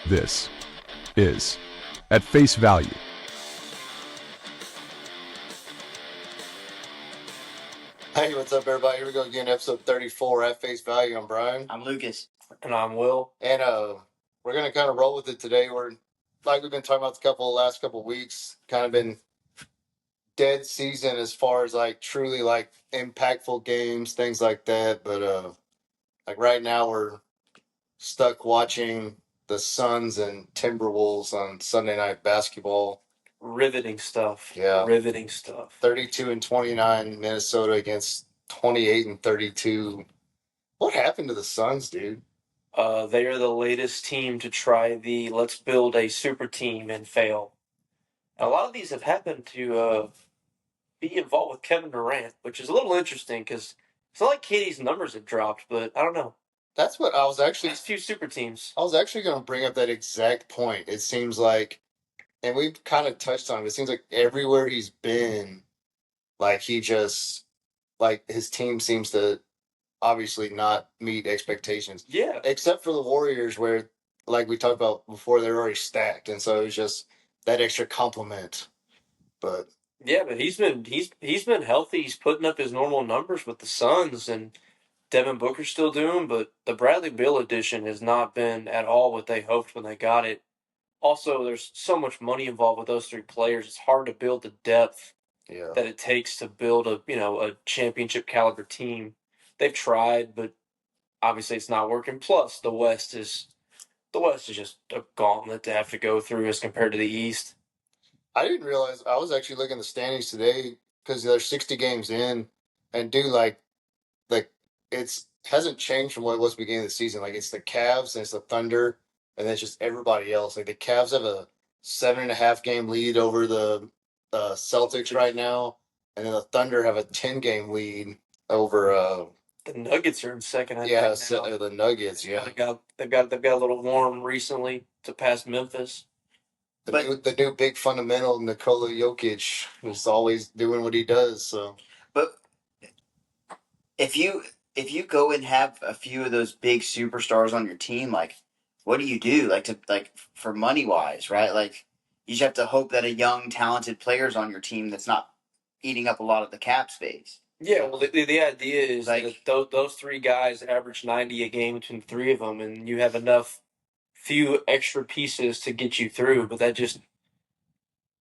This is At Face Value. Hey, what's up, everybody? Here we go again, episode 34, At Face Value. I'm Brian. I'm Lucas. And I'm Will. And we're going to kind of roll with it today. Like we've been talking about the last couple of weeks, kind of been dead season as far as like truly like impactful games, things like that. But like right now we're stuck watching the Suns and Timberwolves on Sunday night basketball. Riveting stuff. Yeah. Riveting stuff. 32-29 Minnesota against 28-32. What happened to the Suns, dude? They are the latest team to try the let's build a super team and fail. A lot of these have happened to be involved with Kevin Durant, which is a little interesting because it's not like KD's numbers have dropped, but I don't know. That's what I was actually. Last few super teams. I was actually going to bring up that exact point. It seems like, and we've kind of touched on it. It seems like everywhere he's been, like he just, like his team seems to obviously not meet expectations. Yeah. Except for the Warriors, where, like we talked about before, they're already stacked, and so it's just that extra compliment. But yeah, but he's been healthy. He's putting up his normal numbers with the Suns, and Devin Booker's still doing, but the Bradley Beal addition has not been at all what they hoped when they got it. Also, there's so much money involved with those three players. It's hard to build the depth that it takes to build a championship caliber team. They've tried, but obviously it's not working. Plus, the West is just a gauntlet to have to go through as compared to the East. I didn't realize I was actually looking at the standings today because there's 60 games in, and dude, like it's hasn't changed from what it was at the beginning of the season. Like it's the Cavs and it's the Thunder, and then it's just everybody else. Like the Cavs have a 7.5 game lead over the Celtics right now, and then the Thunder have a 10 game lead over. The Nuggets are in second. I Yeah, think now. the Nuggets. Yeah, they've got a little warm recently to pass Memphis. The new big fundamental Nikola Jokic is always doing what he does. So, but if you go and have a few of those big superstars on your team, like what do you do? Like for money wise, right? Like you just have to hope that a young, talented player's on your team that's not eating up a lot of the cap space. Yeah, well, the idea is Like- that those three guys average 90 a game between the three of them, and you have enough few extra pieces to get you through. But that just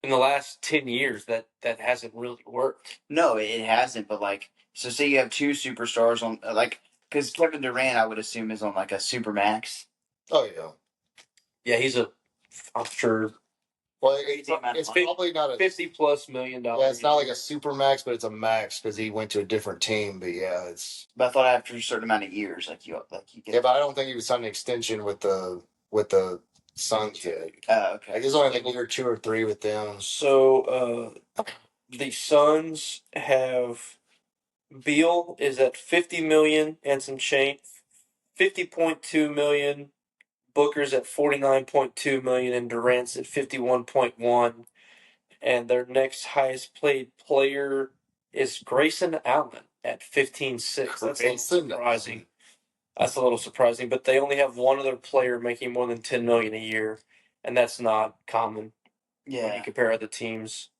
in the last 10 years that hasn't really worked. No, it hasn't. But like, so say you have two superstars on, like, because Kevin Durant, I would assume, is on like a super max. oh yeah. Yeah, I'm sure Well, Crazy amount of it's money. probably not a $50+ million. Yeah, it's not like a super max, but it's a max because he went to a different team. But yeah, it's But I thought after a certain amount of years, like you get. yeah, but I don't think he was signed an extension with the Suns yet. Okay. Like, it's only like year 2 or 3 with them. So the Suns have Beal is at 50 million and some change, 50.2 million. Booker's at 49.2 million and Durant's at 51.1. And their next highest paid player is Grayson Allen at 15.6. That's a little surprising. That's a little surprising, but they only have one other player making more than 10 million a year, and that's not common when Yeah. you compare other teams.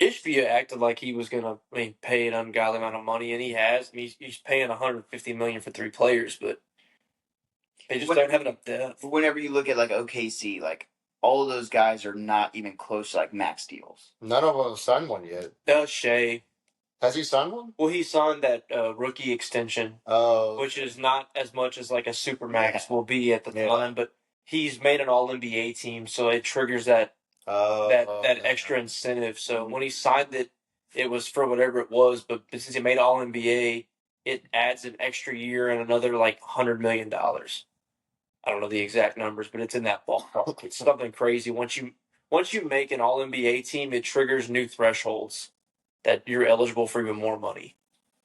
Ishbia acted like he was gonna, pay an ungodly amount of money, and he has. He's paying 150 million for three players, but they just don't have enough depth. Whenever you look at like OKC, like all of those guys are not even close to like max deals. None of them have signed one yet. Shea. Has he signed one? Well, he signed that rookie extension, Oh, which is not as much as like a supermax will be at the time, but he's made an All NBA team, so it triggers that extra incentive. So when he signed it, it was for whatever it was, but since he made All NBA, it adds an extra year and another like $100 million. I don't know the exact numbers, but it's in that ballpark. It's something crazy. Once you make an All NBA team, it triggers new thresholds that you're eligible for even more money.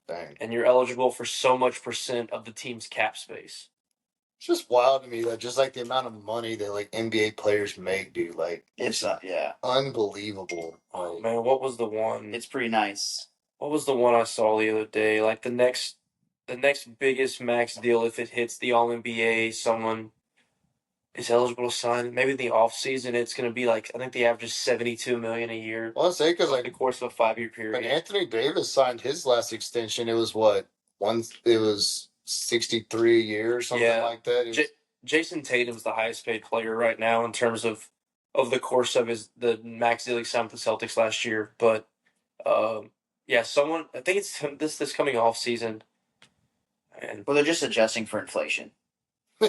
Dang. And you're eligible for so much percent of the team's cap space. It's just wild to me that just like the amount of money that like NBA players make, dude. Like It's unbelievable. Oh man, what was the one? It's pretty nice. What was the one I saw the other day? Like the next biggest max deal if it hits the All NBA, someone is eligible to sign. Maybe in the offseason it's going to be like I think the average is $72 million a year Well, I say because over the like course of a 5-year when period. Anthony Davis signed his last extension, it was what it was 63 a year or something Yeah. like that. It was, Jason Tatum's the highest paid player right now in terms of the course of the max deal he signed with the Celtics last year. But yeah, someone I think it's this coming off season. And Well, they're just adjusting for inflation.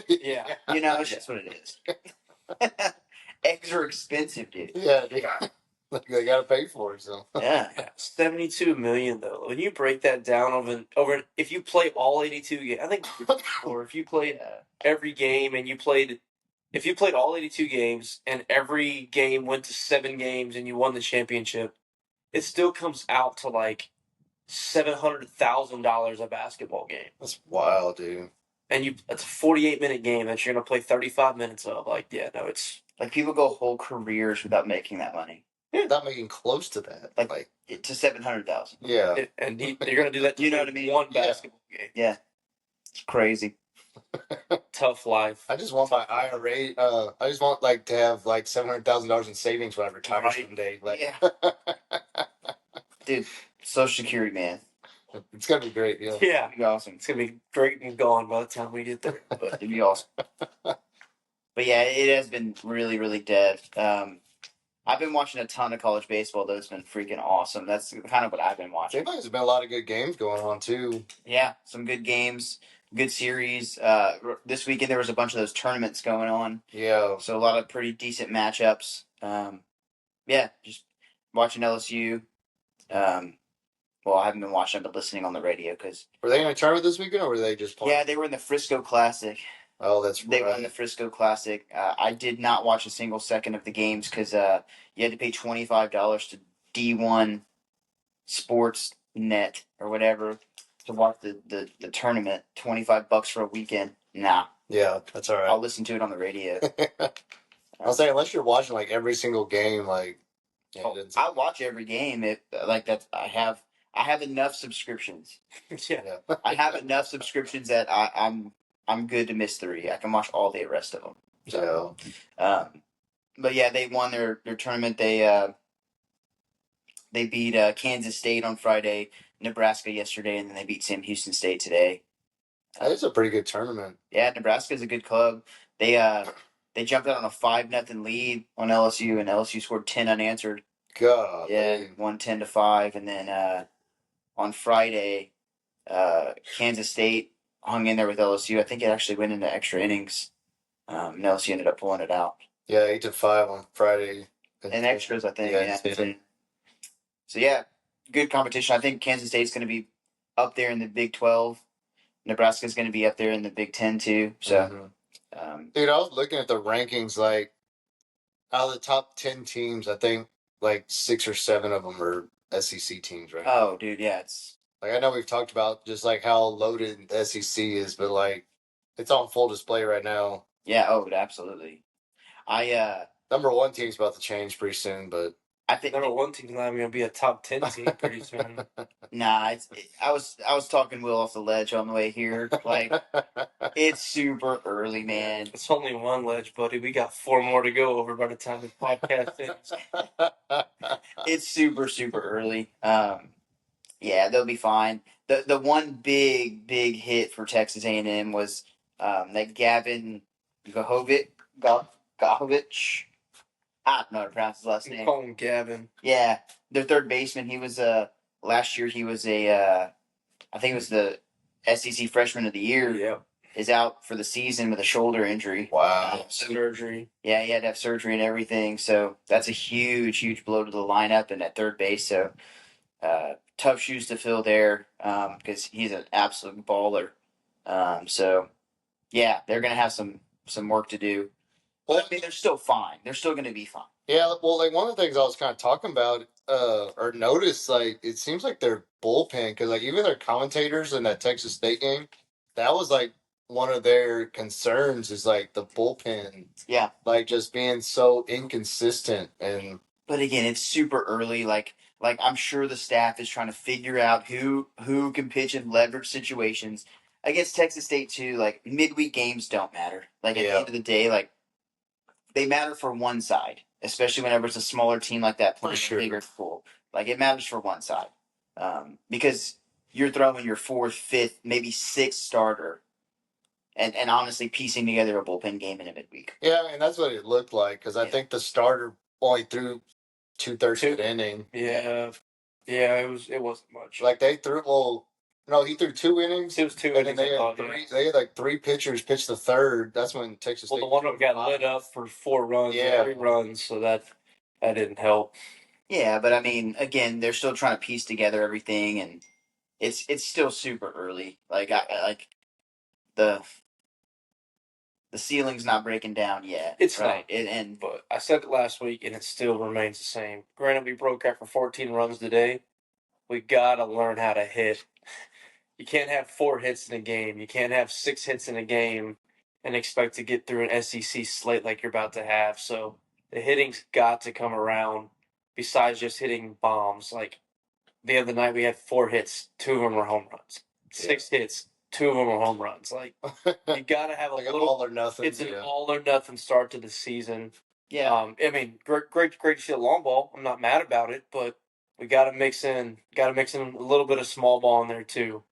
yeah, You know, it's just what it is. Eggs are expensive, dude. yeah, dude. Like, they got to pay for it. So Yeah. 72 million though. When you break that down over if you play all 82 games, I think, or if you played every game and if you played all 82 games and every game went to 7 games and you won the championship, it still comes out to like $700,000 a basketball game. that's wild, dude. And it's a 48-minute game that you're gonna play 35 minutes of. Like, yeah, no, it's Like people go whole careers without making that money. Not making close to that. Like To 700,000. yeah. and you're gonna do that. To You know what I mean? One Yeah. basketball game. Yeah. It's crazy. Tough life. I just want my IRA. I just want like to have like $700,000 in savings when I retire Right. someday. Like, Yeah. Dude, Social Security, man. it's gonna be great. Yeah. Yeah, It'd be awesome. it's gonna be great and gone by the time we get there. But It'd be awesome. But yeah, it has been really, really dead. I've been watching a ton of college baseball, though. It's been freaking awesome. That's kind of what I've been watching. Seems like there's been a lot of good games going on too. Yeah, some good games, good series. This weekend there was a bunch of those tournaments going on, Yeah. so a lot of pretty decent matchups. Yeah, just watching LSU. Well, I haven't been watching, but listening on the radio because Were they in a tournament this weekend, or were they just playing? yeah, they were in the Frisco Classic. Oh, that's They right. won the Frisco Classic. I did not watch a single second of the games because you had to pay $25 to D1 Sports Net or whatever to watch the tournament. $25 for a weekend. Nah, Yeah, that's all I'll right. listen to it on the radio. I'll say unless you're watching like every single game, like yeah, Oh, I watch every game. If like that, I have enough subscriptions. yeah, yeah. I have enough subscriptions that I'm good to miss 3. I can watch all the rest of them. So But yeah, they won their tournament. They beat Kansas State on Friday, Nebraska yesterday, and then they beat Sam Houston State today. it's a pretty good tournament. Yeah, Nebraska's a good club. They jumped out on a 5-0 lead on LSU, and LSU scored 10 unanswered. God. Yeah, won 10-5, and then on Friday, Kansas State hung in there with LSU. I think it actually went into extra innings. And LSU ended up pulling it out. Yeah, 8-5 on Friday. And extras, I think. Yeah, Yeah. it's been- So yeah, good competition. I think Kansas State's going to be up there in the Big 12. Nebraska's going to be up there in the Big 10 too. So, Mhm. Dude, I was looking at the rankings. Like out of the top 10 teams, I think like 6 or 7 of them are SEC teams, right? oh, dude, yeah, it's Like I know we've talked about just like how loaded the SEC is, but like it's on full display right now. yeah, oh, absolutely. Number 1 team's about to change pretty soon, but I think number 1 team's not even gonna be a top 10 team pretty soon. nah. I was talking Will off the ledge on the way here. Like it's super early, man. It's only 1 ledge, buddy. We got 4 more to go over by the time the podcast ends. It's super super early. Yeah, they'll be fine. The one big hit for Texas A&M was that Gavin Gahovic. I don't know how to pronounce his last We name. call him Gavin. Yeah, their third baseman. He was last year. He was I think it was the SEC Freshman of the Year. Yeah, Is out for the season with a shoulder injury. Wow. surgery. Yeah, he had to have surgery and everything. So that's a huge blow to the lineup and at third base. So tough shoes to fill there because he's an absolute baller. So yeah, they're gonna have some work to do. Well, But I mean, they're still fine. They're still gonna be fine. yeah, well, like one of the things I was kind of talking about, or noticed, like it seems like their bullpen, because like even their commentators in that Texas State game, that was like one of their concerns is like the bullpen, Yeah. like just being so inconsistent and But again, it's super early. Like I'm sure the staff is trying to figure out who can pitch in leverage situations against Texas State too. Like midweek games don't matter. Like at the Yeah. end of the day, like they matter for one side, especially whenever it's a smaller team like that playing sure. a bigger pool. Like it matters for one side, because you're throwing your fourth, fifth, maybe sixth starter, and honestly piecing together a bullpen game in a midweek. Yeah, and that's what it looked like because I Yeah. think the starter only threw 2/3 of the inning. Yeah, it wasn't much. Like they threw, well, no, he threw 2 innings. It was 2 And then innings. they I had thought, three. yeah. They had like 3 pitchers pitch the third. That's when Texas Well, State. the one of them got lit up for 4 runs, Yeah. 3 runs, so that didn't help. Yeah, but I mean, again, they're still trying to piece together everything, and it's still super early. Like like the ceiling's not breaking down yet. It's right, not. and But I said it last week, and it still remains the same. Granted, we broke after 14 runs today. We gotta learn how to hit. You can't have 4 hits in a game. You can't have 6 hits in a game and expect to get through an SEC slate like you're about to have. So the hitting's got to come around. Besides just hitting bombs, like the other night we had 4 hits, 2 of them were home runs. 6 hits, 2 of them were home runs. Like you gotta have a like little. all or nothing. It's an all or nothing start to the season. yeah, I mean, great to see a long ball. I'm not mad about it, but we got to mix in a little bit of small ball in there too.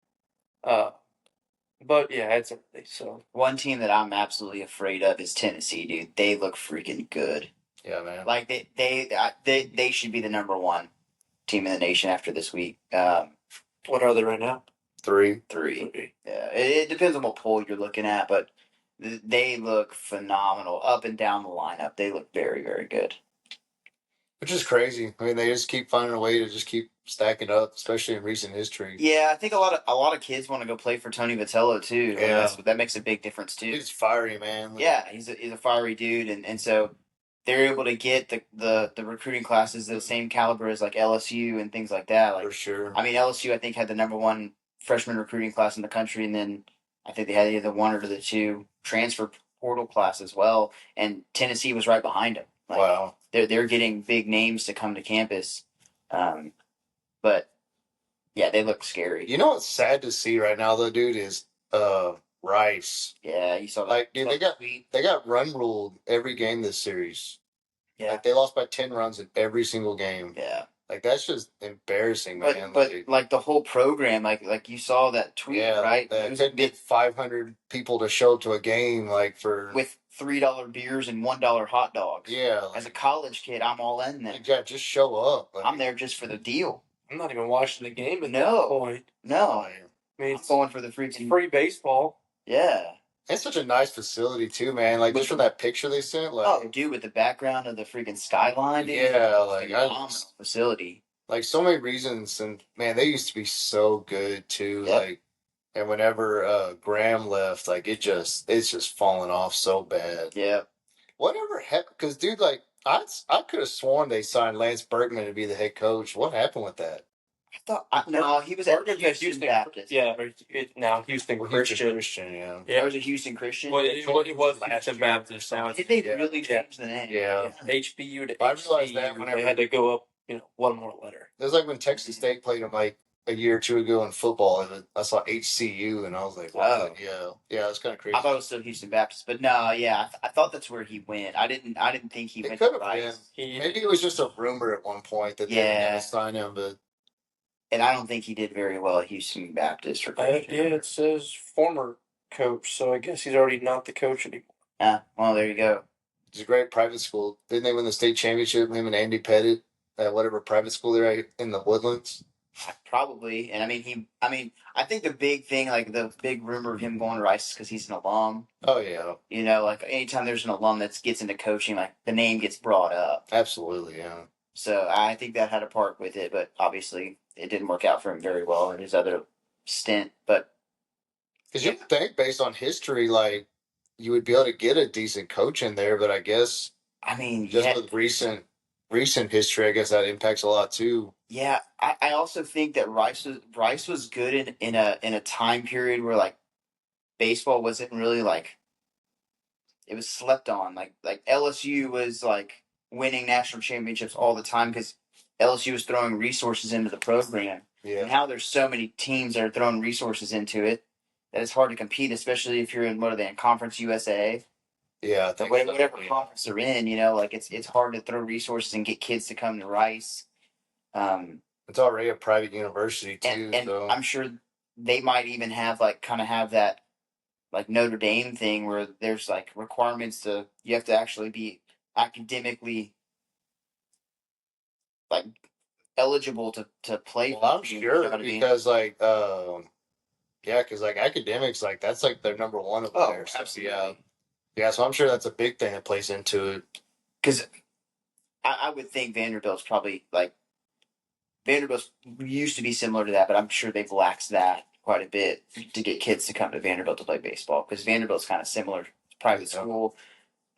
But yeah, it's early. So one team that I'm absolutely afraid of is Tennessee, dude. They look freaking good. Yeah, man. Like they should be the number 1 team in the nation after this week. what are they right now? 3. 3. Yeah, it depends on what poll you're looking at, but they look phenomenal up and down the lineup. They look very, very good. Which is crazy. I mean, they just keep finding a way to just keep stacking up, especially in recent history. Yeah, I think a lot of kids want to go play for Tony Vitello too. Yeah. That makes a big difference too. He's fiery, man. Yeah, he's a fiery dude, and so they're able to get the recruiting classes the same caliber as like LSU and things like that. Like For sure. I mean, LSU I think had the number 1 freshman recruiting class in the country, and then I think they had either 1 or the 2 transfer portal class as well. And Tennessee was right behind them. Like, Wow. they're getting big names to come to campus, but yeah, they look scary. You know what's sad to see right now, though, dude, is Rice. Yeah, you saw that. Like, dude, they got run ruled every game this series. Yeah, Like, they lost by 10 runs in every single game. yeah. Like, that's just embarrassing, man. But like the whole program, like you saw that tweet, yeah, right? They It was couldn't get 500 people to show up to a game, like, for. with $3 beers and $1 hot dogs. Yeah. As a college kid, I'm all in there. Yeah, just show up. Like, I'm there just for the deal. I'm not even watching the game at No. that point. No, like, I mean, I'm going for the it's freaking free baseball. yeah. it's such a nice facility, too, man. Like, just from that picture they sent, like. Oh, dude, with the background of the freaking skyline, dude. Yeah, like, phenomenal facility. like so many reasons, and man, they used to be so good too. Yep. Like, and whenever Graham left, like it's just fallen off so bad. Yeah. Whatever happened? Because dude, like I could have sworn they signed Lance Berkman to be the head coach. What happened with that? No, he was at Berkman's Houston Baptist. Yeah, now Houston Christian. Christian, yeah. That was a Houston Christian. Well, it was Last Houston year. Baptist. Now Did they Yeah. really change the name? Yeah. HBU to I realized that HCU. whenever- They had to go up, one more letter. It was like when Texas State played them like a year or two ago in football, and I saw HCU, and I was like, what? Oh. Yeah, it's kind of crazy. I thought it was still Houston Baptist, but no, yeah, I thought that's where he went. I didn't think he It went could to have been. Rice, Maybe it was just a rumor at one point that they were Yeah. going to sign him, but and I don't think he did very well at Houston Baptist or Christian. Yeah, it says former coach, so I guess he's already not the coach anymore. Well, there you go. it's a great private school. Didn't they win the state championship? Him and Andy Pettit at whatever private school they're at in the Woodlands. Probably, and I think the big thing, like the big rumor of him going to Rice, is because he's an alum. Oh yeah, You know, like anytime there's an alum that gets into coaching, like the name gets brought up. absolutely, yeah. So I think that had a part with it, but obviously it didn't work out for him very well in his other stint. But Because you would think, based on history, like you would be able to get a decent coach in there, but I guess I mean, just yeah, with recent history, I guess that impacts a lot too. yeah. I also think that Rice was good in a time period where like baseball wasn't really like it was slept on. Like LSU was like winning national championships all the time because LSU was throwing resources into the program. Yeah, And now there's so many teams that are throwing resources into it that it's hard to compete, especially if you're in what are they in Conference USA. Yeah, I the think whatever conference they're in. Like it's hard to throw resources and get kids to come to Rice. it's already a private university and too. and So I'm sure they might even have like kind of have that like Notre Dame thing where there's like requirements to you have to actually be academically like eligible to play. well, I'm You sure know what I mean? because like yeah, because like academics like that's like their number one over Oh, there. So, absolutely. yeah, yeah. So I'm sure that's a big thing that plays into it. Because I would think Vanderbilt's probably like Vanderbilt used to be similar to that, but I'm sure they've laxed that quite a bit to get kids to come to Vanderbilt to play baseball because Vanderbilt's kind of similar, private Yeah. school,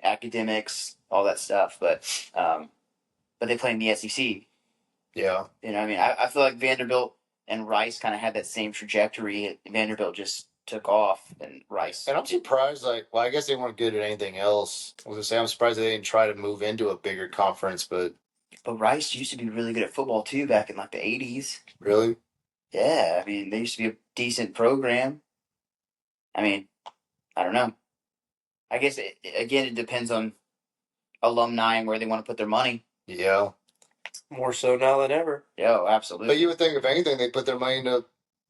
academics, all that stuff, but they play in the SEC. Yeah, I mean, I feel like Vanderbilt and Rice kind of had that same trajectory. Vanderbilt just took off, and Rice. and I'm surprised. Like, well, I guess they weren't good at anything else. I was gonna say I'm surprised they didn't try to move into a bigger conference, but But Rice used to be really good at football too back in like the '80s. really, Yeah, I mean, they used to be a decent program. I mean, I don't know. I guess again, it depends on alumni and where they want to put their money. yeah. More so now than ever. Yeah, absolutely. But you would think if anything they put their money into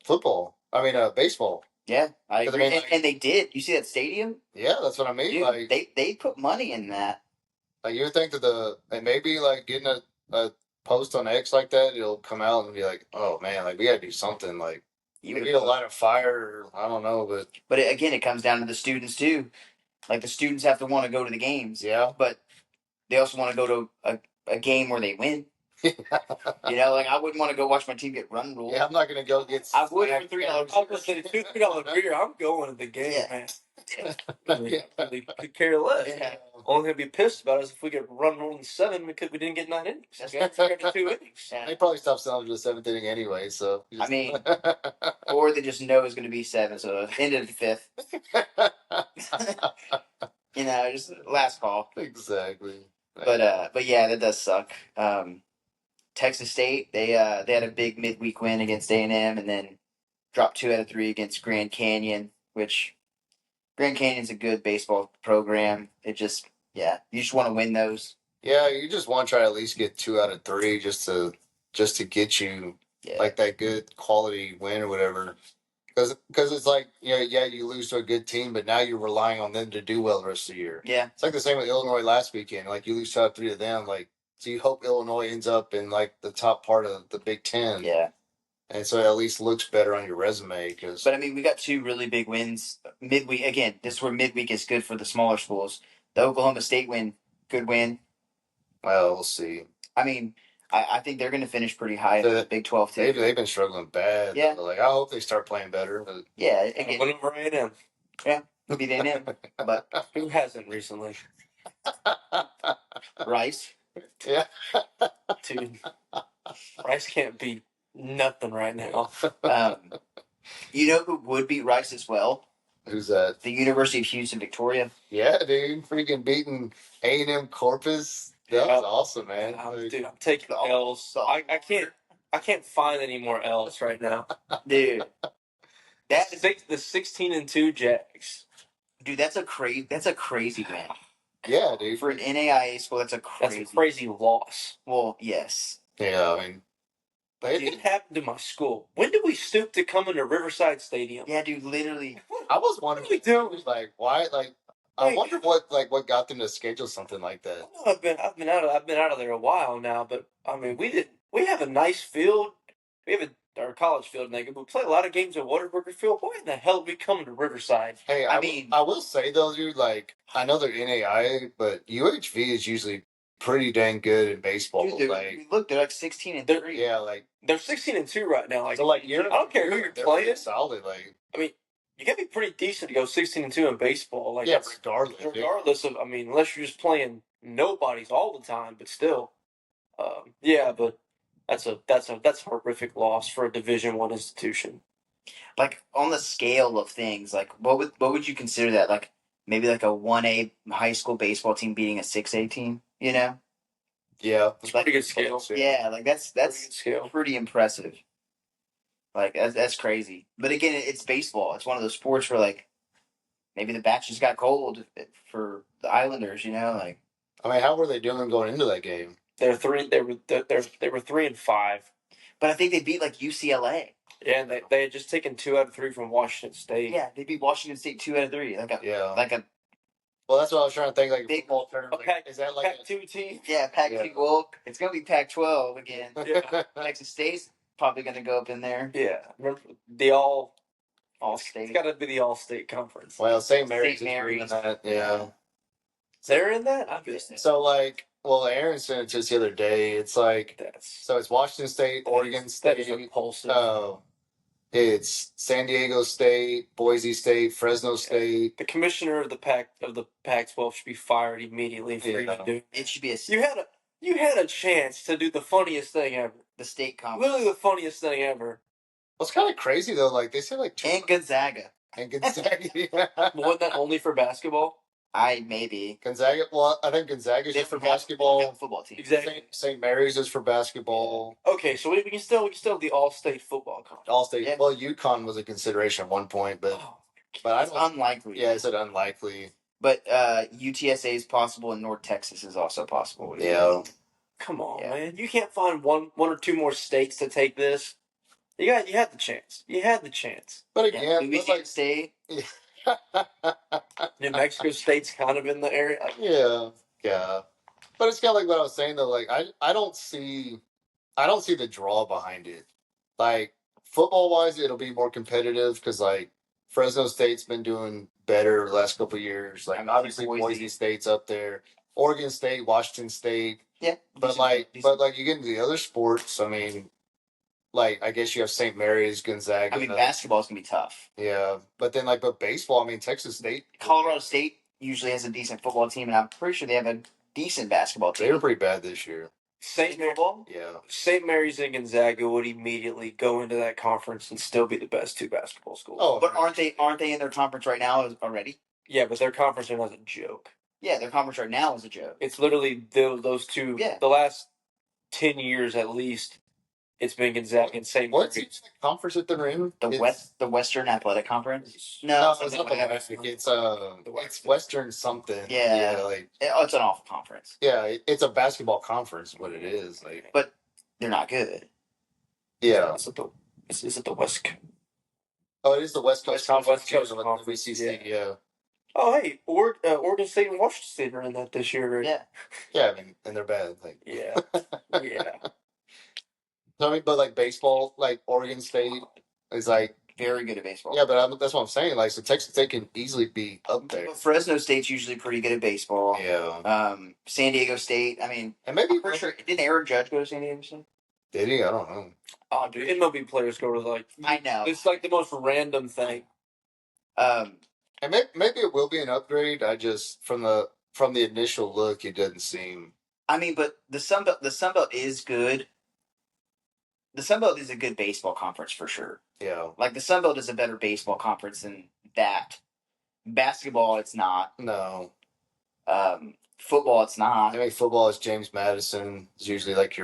football. I mean, baseball. Yeah, I 'Cause I agree. mean, and, like- and they did. You see that stadium? Yeah, that's what I mean. Dude, Like, they put money in that. like you would think that and maybe like getting a post on X like that, it'll come out and be like, oh man, like we gotta do something. Like You we would need a light of fire. I don't know, but But again, it comes down to the students too. Like the students have to want to go to the games, yeah. but they also want to go to a game where they win. Like I wouldn't want to go watch my team get run ruled. Yeah, I'm not gonna go get. I would for $3. I'm gonna say $2 beer. I'm going to the game, Yeah. man. I mean, really could care less. Yeah. Only thing I'd be pissed about is if we get run ruled in 7 because we didn't get 9 innings. That's We had to get 2 innings. Yeah. They probably stopped selling to the seventh inning anyway. So I mean, or they just know it's going to be 7, so end of the 5th. Just last call. exactly. But yeah, that does suck. Texas State, they had a big midweek win against A&M, and then dropped 2 out of 3 against Grand Canyon, which Grand Canyon's a good baseball program. You just want to win those. Yeah, you just want to try to at least get 2 out of 3 just to get you Yeah. like that good quality win or whatever. Because it's like yeah, you lose to a good team, but now you're relying on them to do well the rest of the year. Yeah. It's like the same with Illinois last weekend. Like you lose 2 out of 3 to them, like so you hope Illinois ends up in like the top part of the Big Ten. Yeah. And so it at least looks better on your resume. But I mean, we got 2 really big wins midweek. Again, this is where midweek is good for the smaller schools. The Oklahoma State win, good win. Well, we'll see. I mean, I think they're going to finish pretty high in the Big 12 too. They've been struggling bad. Yeah. Like I hope they start playing better. But Yeah. I Again, went over A&M. it'll be A&M, but Who hasn't recently? Rice. yeah. Dude, Rice can't beat nothing right now. You know who would beat Rice as well? Who's that? The University of Houston, Victoria. Yeah, dude, freaking beating A&M Corpus. That was awesome, man. Dude, I'm taking L's. I can't find any more L's right now. Dude. The 16-2 Jags. Dude, that's a crazy win. Yeah, dude. For an NAIA school, that's a crazy loss. Well, yes. Yeah, I mean, It happened to my school. When did we stoop to coming to Riverside Stadium? Yeah, dude, literally. I was wondering, What are we doing? like, why, like, I wonder what got them to schedule something like that. I've been out of there a while now, but I mean, we have a nice field. We have our college field, and we play a lot of games at Whataburger Field. Why in the hell are we coming to Riverside? Hey, I mean, I will say though, dude, like, I know they're NAIA, but UHV is usually pretty dang good in baseball. Dude, like, look, they're like 16-3. yeah, like They're 16-2 right now. Like, so, like, I don't care who you're they're playing. pretty solid, like, I mean, you gotta be pretty decent to go 16-2 in baseball. Like, yeah, that's, regardless. regardless of, I mean, unless you're just playing nobodies all the time, but still, yeah. But that's a horrific loss for a Division I institution. Like on the scale of things, like what would you consider that? Like maybe like a 1A high school baseball team beating a 6A team. Yeah, It's pretty good scale. Yeah, like that's Pretty good scale. pretty impressive. Like that's crazy. But again, it's baseball. It's one of those sports where like maybe the batch just got cold for the Islanders. Like I mean, how were they doing going into that game? They're three. They were 3-5. but I think they beat like UCLA. Yeah, and they had just taken 2 out of 3 from Washington State. Yeah, they beat Washington State 2 out of 3. Yeah. Like a Well, that's what I was trying to think. Like Big- football terms, Okay. like, is that like Pac-2 team. Pac-2. Yeah. Well, it's gonna be Pac-12 again. Yeah. Texas State's probably gonna go up in there. Yeah, remember the all State. It's got to be the All-State Conference. Well, St. Mary's St. is doing Mary's. that. Yeah. They're in that. I missed it. So like, well, Aaron sent it just the other day. It's like, That's so it's Washington State, Oregon that is State. repulsive. It's San Diego State, Boise State, Fresno State. The commissioner of the Pac-12 should be fired immediately for Yeah. even doing. It should be You had a chance to do the funniest thing ever. the state conference. Literally the funniest thing ever. Well, it's kind of crazy though. Like they said, like two And Gonzaga. and Gonzaga. Wasn't that only for basketball? Maybe. Gonzaga. Well, I think Gonzaga's just for basketball. Football team. Exactly. St. Mary's is for basketball. Okay, so we can still have the All-State football conference. All State. Yeah. Well, UConn was a consideration at one point, but Oh, I It's don't. unlikely. Yeah, I said unlikely. But UTSA is possible, and North Texas is also possible. Yeah. come on, Yeah. man! You can't find one or two more states to take this. You had the chance. You had the chance. But Yeah, again, Louisiana State. New Mexico State's kind of in the area. yeah, yeah. But it's kind of like what I was saying though. Like I don't see the draw behind it. Like football wise, it'll be more competitive because like Fresno State's been doing better the last couple of years. Like I mean, obviously Boise. Boise State's up there, Oregon State, Washington State. Yeah. But like you get into the other sports. I mean, like I guess you have St. Mary's, Gonzaga. Basketball's gonna be tough. Yeah, but then but baseball. I mean, Texas State. Colorado State usually has a decent football team, and I'm pretty sure they have a decent basketball team. They were pretty bad this year. St. football. Yeah. St. Mary's and Gonzaga would immediately go into that conference and still be the best 2 basketball schools. Oh, But aren't they in their conference right now already? Yeah, but their conference right now is a joke. Yeah, their conference right now is a joke. It's literally those two. Yeah. The last 10 years at least, it's been Gonzaga and St. What's Mary's. the conference that they're in? The Western Athletic Conference. No, No, it's not like the that. West. It's Western something. Yeah. like It's an awful conference. it's a basketball conference. What it is, like But they're not good. yeah. Is it the West? Oh, it is the West Coast West Conference. Coast too, with Conference, the WCC, yeah. Oh, hey, Oregon State and Washington State are in that this year, right? Yeah. Yeah, I mean, and they're bad. Like, Yeah. Yeah. I mean, but like baseball, like Oregon State is like Very good at baseball. yeah, but that's what I'm saying. Like, so Texas State can easily be up there. But Fresno State's usually pretty good at baseball. Yeah, San Diego State. I mean, and maybe I'm pretty sure didn't Aaron Judge go to San Diego State? did he? I don't know. Oh, dude, MLB players go to like. I know. It's like the most random thing. And maybe it will be an upgrade. I just from the initial look, it doesn't seem. I mean, but the Sun Belt is good. The Sun Belt is a good baseball conference for sure. Yeah, Like the Sun Belt is a better baseball conference than that. Basketball, it's not. no. Football, it's I not. mean, football is James Madison. Is usually like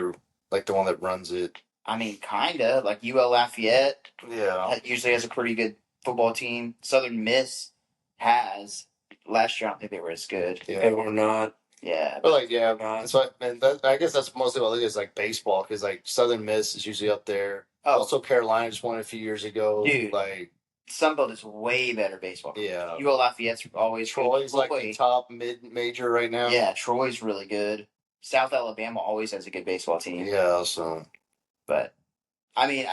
the one that runs it. I mean, kinda like UL Lafayette Yeah, usually has a pretty good football team. Southern Miss has. Last year, I don't think they were as good. yeah. They were not. Yeah, But like, yeah, that's what. And I guess that's mostly what I look at is like baseball because like Southern Miss is usually up there. Oh. Also, Carolina just won a few years ago. Dude. Like, Sun Belt is way better baseball. yeah, UL Lafayette's always Troy's good. like the top mid major right now. Yeah, Troy's really good. South Alabama always has a good baseball team. Yeah. So But I mean,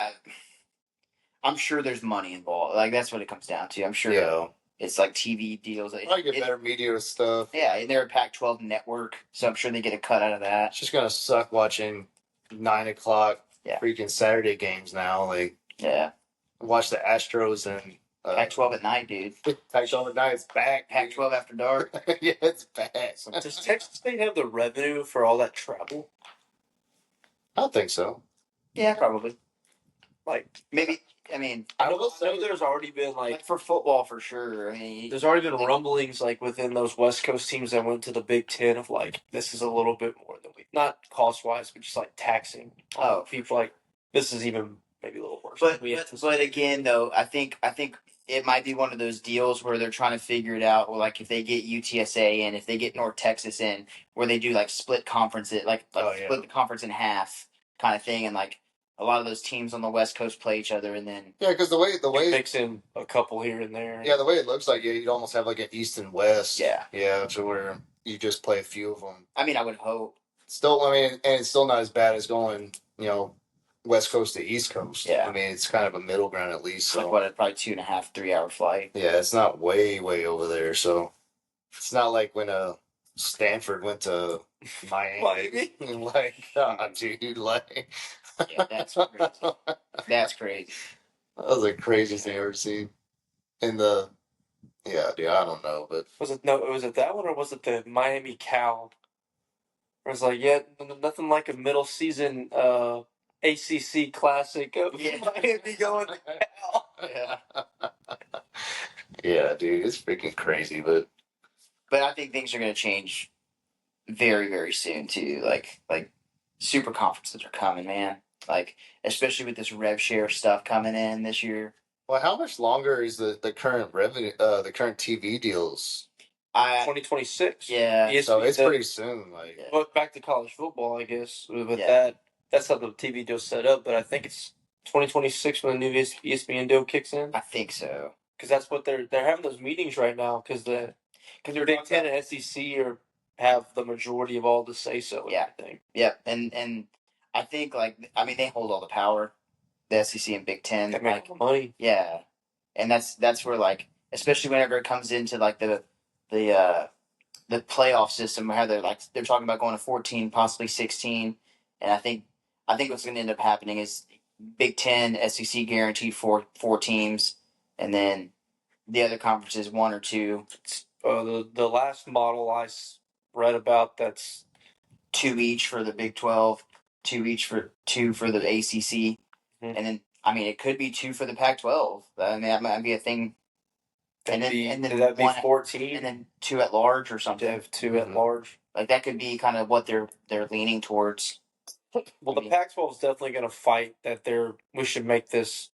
I'm sure there's money involved. Like that's what it comes down to. I'm sure yeah, it's like TV deals. probably get better media stuff. Yeah, and they're a Pac-12 network, so I'm sure they get a cut out of that. It's just gonna suck watching 9 o'clock Yeah. freaking Saturday games now. Like Yeah, watch the Astros and Pac-12 at night, dude. Pac-12 at night. It's back. dude. Pac-12 after dark. Yeah, it's back. Does Texas State have the revenue for all that travel? I don't think so. Yeah, probably. Like, Maybe. I mean, I I will know say there's already been like like for football for sure. I mean, there's already been rumblings like within those West Coast teams that went to the Big Ten of like this is a little bit more than we not cost wise, but just like taxing on Oh, people. Like this is even maybe a little worse. but than we again, though, I think it might be one of those deals where they're trying to figure it out. Or like if they get UTSA in, if they get North Texas in, where they do like split conferences, split the conference in half kind of thing, and like a lot of those teams on the West Coast play each other, and then Yeah, because the way mix in a couple here and there. yeah, the way it looks like, yeah, you'd almost have like an East and West. Yeah. Yeah, to where you just play a few of them. I mean, I would hope. Still, I mean, and it's still not as bad as going, West Coast to East Coast. Yeah. I mean, it's kind of a middle ground at least. So. Like what? Probably 2.5, 3 hour flight. Yeah, it's not way, way over there. So it's not like when Stanford went to Miami. Like, God, dude, like. Yeah, that's crazy. That's crazy. That was the craziest thing I've ever seen. Yeah, dude, I don't know, but Was it that one or was it the Miami Cal? Where it's like, yeah, nothing like a middle season ACC classic of Miami going to Cal. yeah, yeah, dude, it's freaking crazy. But I think things are going to change very, very soon too. Like super conferences are coming, man. Like especially with this rev share stuff coming in this year. well, how much longer is the current revenue, the current TV deals? 2026. Yeah. So it's pretty soon. Like, But back to college football, I guess. With Yeah. that's how the TV deal's set up. But I think it's 2026 when the new ESPN deal kicks in. I think so. Because that's what they're having those meetings right now. Because the Big Ten and SEC have the majority of all the say so. Yeah. Everything. Yep. And I think they hold all the power. The SEC and Big Ten. They make more money. Yeah. And that's where especially whenever it comes into the playoff system, where they're talking about going to 14, possibly 16, and I think what's going to end up happening is Big Ten, SEC guaranteed four teams, and then the other conferences 1 or 2. The last model I read about, that's 2 each for the Big 12, 2 for the ACC, and then it could be 2 for the Pac-12. I mean that might be a thing. And then that'd be 14, and then 2 at large or something. To have 2 at large. Like that could be kind of what they're leaning towards. Well, the Pac-12 is definitely going to fight that we should make this.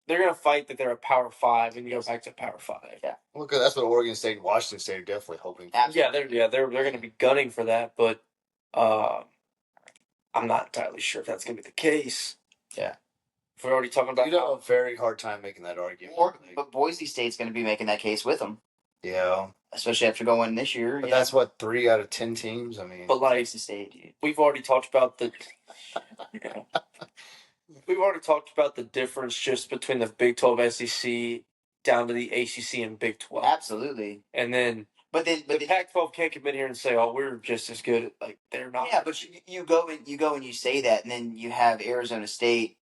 They're going to fight that they're a Power 5 and you go back to Power 5. Yeah. well, because that's what Oregon State and Washington State are definitely hoping. For. Absolutely. They're going to be gunning for that, but I'm not entirely sure if that's going to be the case. Yeah. If we're already talking about You'd have a very hard time making that argument. But Boise State's going to be making that case with them, Yeah, especially after going this year. but that's what 3 out of 10 teams. I mean, But like Boise State, dude. we've already talked about the we've already talked about the difference just between the Big 12 SEC down to the ACC and Big 12. Absolutely. And then But then Pac-12 can't come in here and say, "Oh, we're just as good." Like they're not. yeah, but you go and you say that, and then you have Arizona State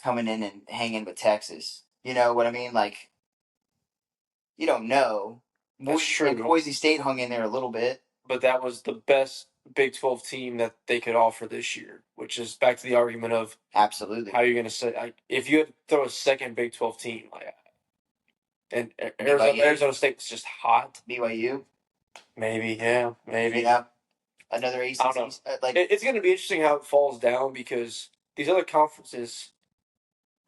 coming in and hanging with Texas. You know what I mean? Like you don't know. That's true. Boise State hung in there a little bit. But that was the best Big 12 team that they could offer this year, which is back to the argument of Absolutely. how you're going to say, if you had to throw a second Big 12 team, and BYU. Arizona State was just hot. BYU. Maybe, yeah, maybe. Yeah. Another ACC. I don't know. It's going to be interesting how it falls down because these other conferences,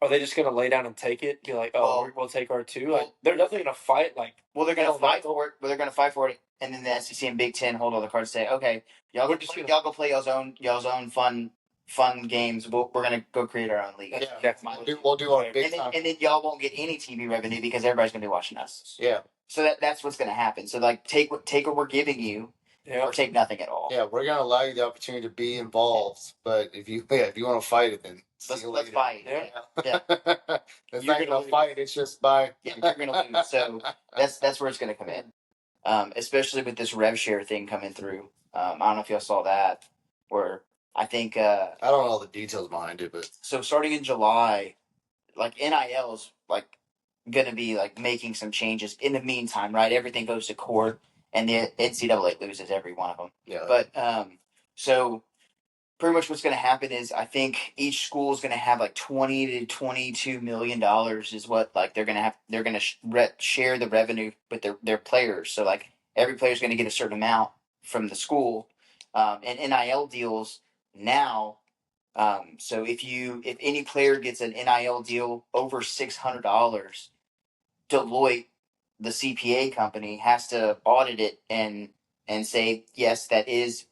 are they just going to lay down and take it? Be like, we'll take our 2. They're definitely going to fight. They're going to fight for it. But they're going to fight for it, and then the SEC and Big Ten hold all the cards. And say, okay, y'all go play y'all's own fun games. We're going to go create our own league. yeah, we'll do our big time. And then y'all won't get any TV revenue because everybody's going to be watching us. Yeah. So that's what's going to happen. So take what we're giving you, or take nothing at all. Yeah, we're gonna allow you the opportunity to be involved, but if you want to fight it, then let's fight. Yeah. It's not gonna fight. It's just by. Yeah, you're gonna lose. So that's where it's gonna come in, especially with this rev share thing coming through. I don't know if y'all saw that, where I think I don't know all the details behind it, but so starting in July, NIL's gonna be making some changes. In the meantime, right? Everything goes to court. And the NCAA loses every one of them. Yeah. But so pretty much what's going to happen is I think each school is going to have $20 to $22 million is what they're going to have. They're going to share the revenue with their players. So every player is going to get a certain amount from the school. And NIL deals now. So if any player gets an NIL deal over $600, Deloitte, the CPA company, has to audit it and say yes, that is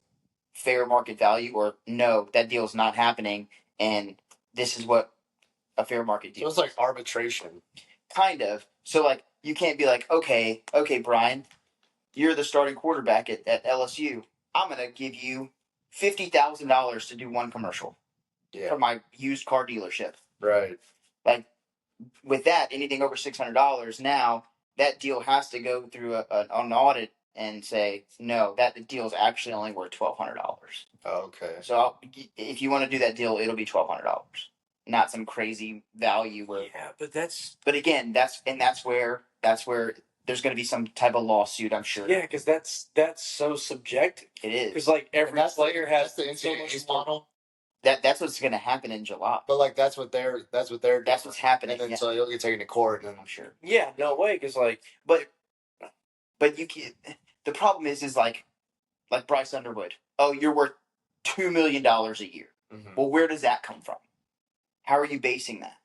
fair market value, or no, that deal is not happening, and this is what a fair market So deal it's like arbitration. kind of. So like you can't be like, okay, Brian, you're the starting quarterback at LSU. I'm gonna give you $50,000 to do one commercial Yeah. for my used car dealership. Right. Like with that, anything over $600 now, that deal has to go through an audit and say no, that deal is actually only worth $1,200. Okay. So if you want to do that deal, it'll be $1,200, not some crazy value where. Yeah, but that's But again, that's where there's going to be some type of lawsuit, I'm sure. yeah, because that's so subjective. It is. Because like And every that's player has the so much NCAA's more. model. That's what's going to happen in July. But like that's what they're That's what's happening. And then Yeah, so you'll get taken to court, and I'm sure. Yeah, no way. Because like, But you can. The problem is like Bryce Underwood. Oh, you're worth $2 million a year. Mhm. Well, where does that come from? How are you basing that?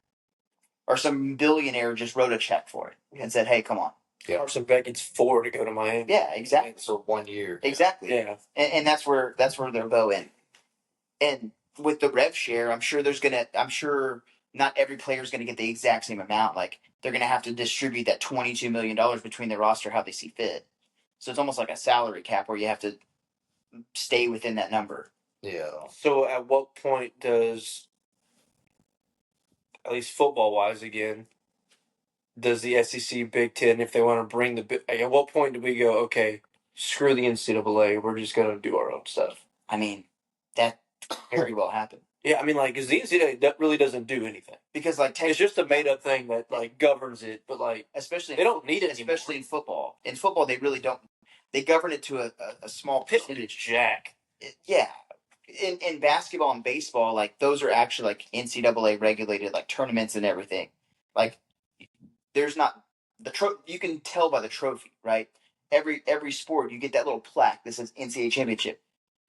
Or some billionaire just wrote a check for it and said, "Hey, come on." Yeah. Carson Beckett's 4 to go to Miami. Yeah, exactly. for 1 year. Exactly. Yeah. And that's where they'll go in. And with the rev share, I'm sure not every player is gonna get the exact same amount. Like they're gonna have to distribute that $22 million between their roster how they see fit. So it's almost like a salary cap where you have to stay within that number. Yeah. So at what point does, at least football wise again, does the SEC, Big Ten, if they want to bring at what point do we go, okay, screw the NCAA, we're just going to do our own stuff? I mean, that very well happen. Yeah, I mean, like, because the NCAA that really doesn't do anything. Because like It's just a made up thing that like governs it, but like especially they don't need it especially anymore. in football. In football, they really don't. They govern it to a small percentage. Jack. Yeah. In basketball and baseball, like those are actually like NCAA regulated, like tournaments and everything. Like there's not you can tell by the trophy, right? Every sport you get that little plaque that says NCAA championship.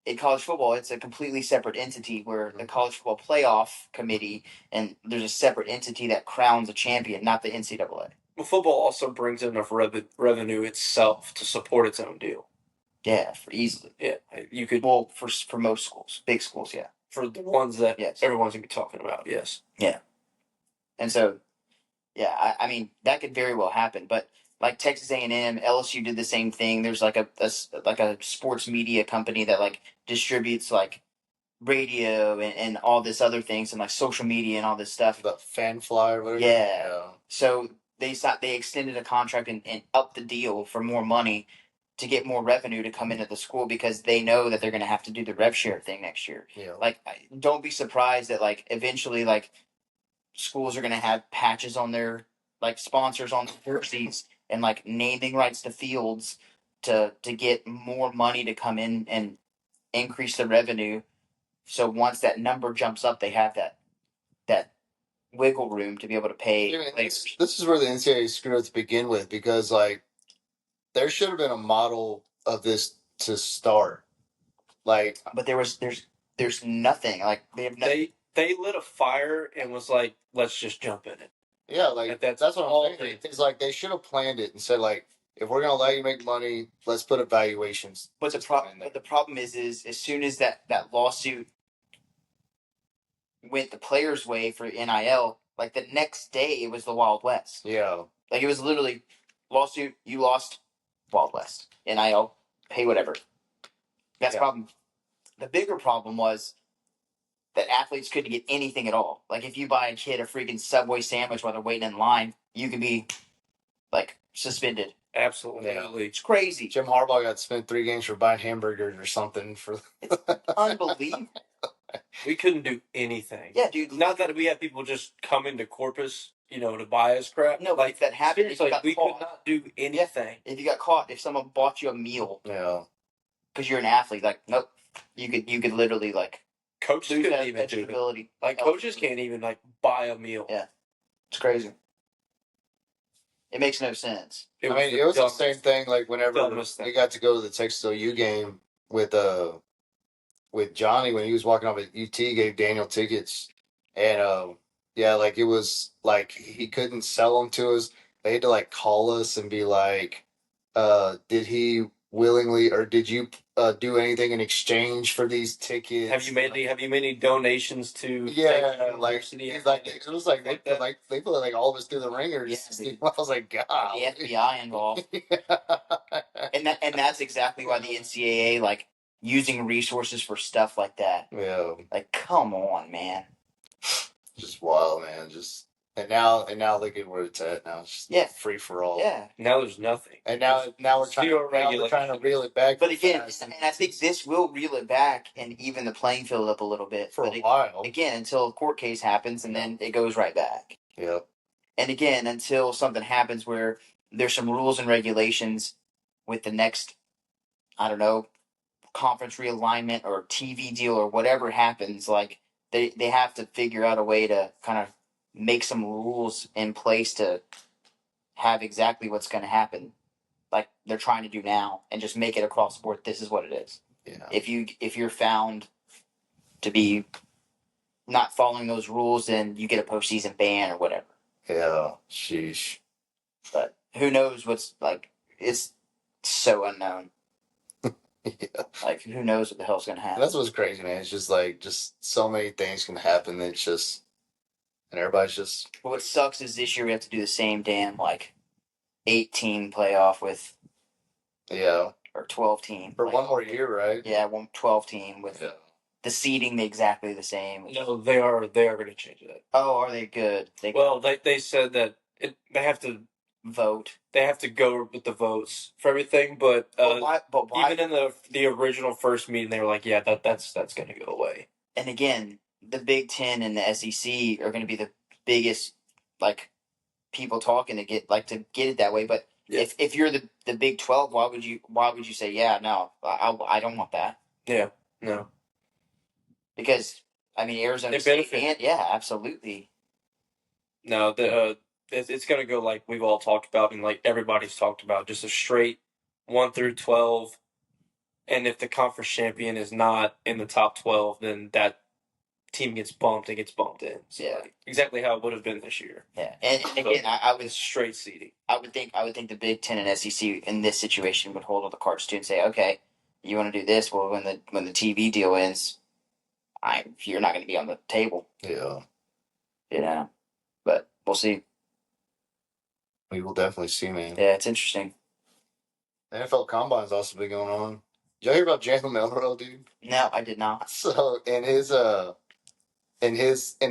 In college football, it's a completely separate entity where the college football playoff committee and there's a separate entity that crowns a champion, not the NCAA. Well, football also brings in enough revenue itself to support its own deal. Yeah, for easily. Yeah, you could. Well, for most schools, big schools, yeah. For the ones that Yes. everyone's gonna be talking about, yes. Yeah. And so, yeah, I mean that could very well happen, but like Texas A&M, LSU did the same thing. There's like a sports media company that like distributes like radio and all this other things and like social media and all this stuff. The fan fly or whatever. Yeah. So they extended a contract and upped the deal for more money to get more revenue to come into the school because they know that they're going to have to do the rev share thing next year. Yeah. Like, don't be surprised that like eventually like schools are going to have patches on their like sponsors on the jerseys and like naming rights to fields to get more money to come in and increase the revenue. So once that number jumps up, they have that wiggle room to be able to pay Yeah, players. this is where the NCAA screwed up to begin with because like there should have been a model of this to start. Like, But there's nothing like they have nothing. They lit a fire and was like, let's just jump in it. yeah, like Like, that's that's what all I'm saying. It's like they should have planned it and said like, if we're gonna let you make money, let's put evaluations. But the problem is as soon as that lawsuit went the players' way for NIL, like the next day it was the Wild West. Yeah. Like it was literally lawsuit, you lost, Wild West. NIL, pay whatever. That's the problem. The bigger problem was that athletes couldn't get anything at all. Like if you buy a kid a freaking Subway sandwich while they're waiting in line, you could be like suspended. Absolutely. It's crazy. Jim Harbaugh got spent 3 games for buying hamburgers or something for. Unbelievable. We couldn't do anything. Yeah, dude. Not that we had people just come into Corpus, to buy us crap. No, like if that happened, Seriously, we caught, could not do anything. If you got caught, if someone bought you a meal Yeah. because you're an athlete, like nope, you could literally like Coaches lose couldn't that even do it. eligibility. Like coaches can't even like buy a meal. Yeah. It's crazy. It makes no sense. It was the same thing. Like whenever dumbest thing. we got to go to the Texas OU game with Johnny when he was walking off at UT, gave Daniel tickets, and yeah, like it was like he couldn't sell them to us. they had to like call us and be like, did he willingly or did you do anything in exchange for these tickets? Have you made any donations to Yeah, Texas like University? he's like it was like Like they that? put they put like all of us through the ringers. Yeah, dude. I was like, The God. FBI involved, and that's exactly why the NCAA like using resources for stuff like that. Yeah, Like, come on, man. just wild, man. Just and now look at where it's at. Now it's just Yeah. free for all. Yeah. Now there's nothing. And now we're trying Zero to reel it back. But again, fast and I think this will reel it back and even the playing field up a little bit. for But a while. again, until a court case happens and then it goes right back. Yep. And again, until something happens where there's some rules and regulations with the next, I don't know, conference realignment or TV deal or whatever happens, like they have to figure out a way to kind of make some rules in place to have exactly what's going to happen, like they're trying to do now, and just make it across the board. This is what it is. Yeah. If you're found to be not following those rules, then you get a postseason ban or whatever. Yeah. Sheesh. But who knows what's like? It's so unknown. Yeah. Like who knows what the hell's gonna happen? That's what's crazy, man. It's just like so many things can happen. It's just and everybody's just But what sucks is this year we have to do the same damn like 8-team playoff with yeah or 12-team for one more year, right? Yeah, 12-team with Yeah. the seating exactly the same. No, they are going to change that. Oh, are they good? Well, they said that they have to vote. go with the votes for everything, but But why? even in the original first meeting, they were like, yeah, that's going to go away. And again, the Big Ten and the SEC are going to be the biggest like people talking to get it that way. But Yeah. if you're the Big 12, why would you say no? I don't want that. Yeah, no. Because I mean Arizona They State benefit. and yeah, absolutely. No, it's going to go like we've all talked about and like everybody's talked about, just a straight 1 through 12. And if the conference champion is not in the top 12, then that team gets bumped and gets bumped in. So Yeah. like, exactly how it would have been this year. Yeah, and again, I It's straight seeding. would think the Big Ten and SEC in this situation would hold all the cards too and say, okay, you want to do this? Well, when the TV deal ends, you're not going to be on the table, Yeah. you know. But we'll see. We will definitely see, man. Yeah, it's interesting. The NFL Combine's also been going on. Did y'all hear about Jalen Milroe, dude? No, I did not. So in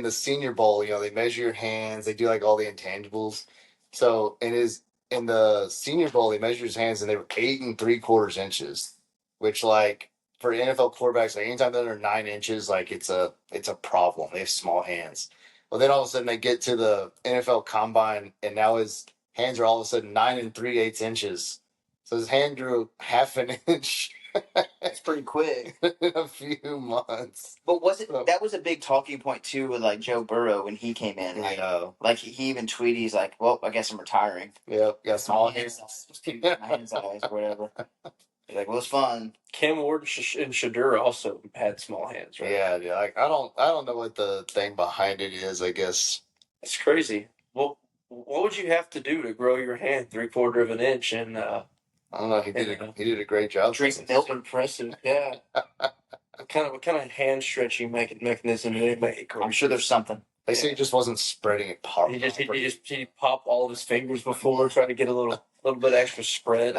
the Senior Bowl, they measure your hands, they do like all the intangibles. So in the Senior Bowl, they measured his hands and they were 8 3/4 inches, which like for NFL quarterbacks, like anytime they're under 9 inches, like it's a problem. They have small hands. Well, then all of a sudden they get to the NFL Combine, and now his hands are all of a sudden 9 3/8 inches. So his hand grew half an inch It's pretty quick. in a few months. But that was a big talking point too with like Joe Burrow when he came in. Right? Yeah. Like he even tweeted, he's like, "Well, I guess I'm retiring." Yep. Got small My hand hands. size was too my hand size or whatever. He's like, "Well, it's fun." Cam Ward and Shadur also had small hands, right? Yeah, dude. Like I don't know what the thing behind it is. I guess That's crazy. Well, what would you have to do to grow your hand 3/4 of an inch? And I don't know. He did a great job. Drink milk. impressive. Yeah. What kind of hand stretching mechanism did they make? I'm sure there's something. They say he just wasn't spreading it properly. He popped all of his fingers before trying to get a little bit extra spread.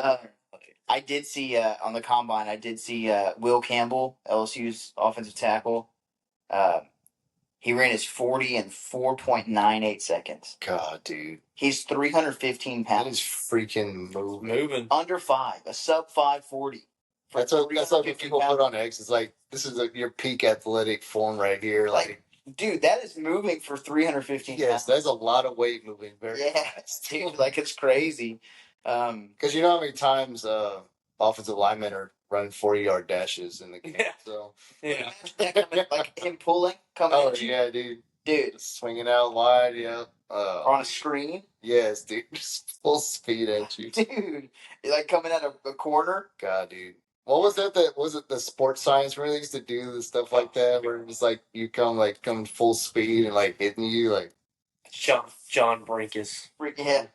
I did see on the combine. I did see Will Campbell, LSU's offensive tackle. He ran his 40 in 4.98 seconds. God, dude. He's 315 That pounds. is freaking Moving. Under 5, a sub 540. That's what people put on X. It's like this is your peak athletic form right here. Like, dude, that is moving for 315 yes, pounds. that's a lot of weight moving very Yes, dude, like it's crazy. Because you know how many times offensive linemen are running 40-yard dashes in the game. Yeah. So Yeah. Like him coming at you. yeah, dude. Dude, Just swinging out wide, yeah. on a screen. Yes, dude. Just full speed at you. Dude, like coming out of a corner. God, dude. What was that? Was it the sports science where they used to do the stuff like that, where it was like you come full speed and like hitting you, like John Brinkus. Yeah,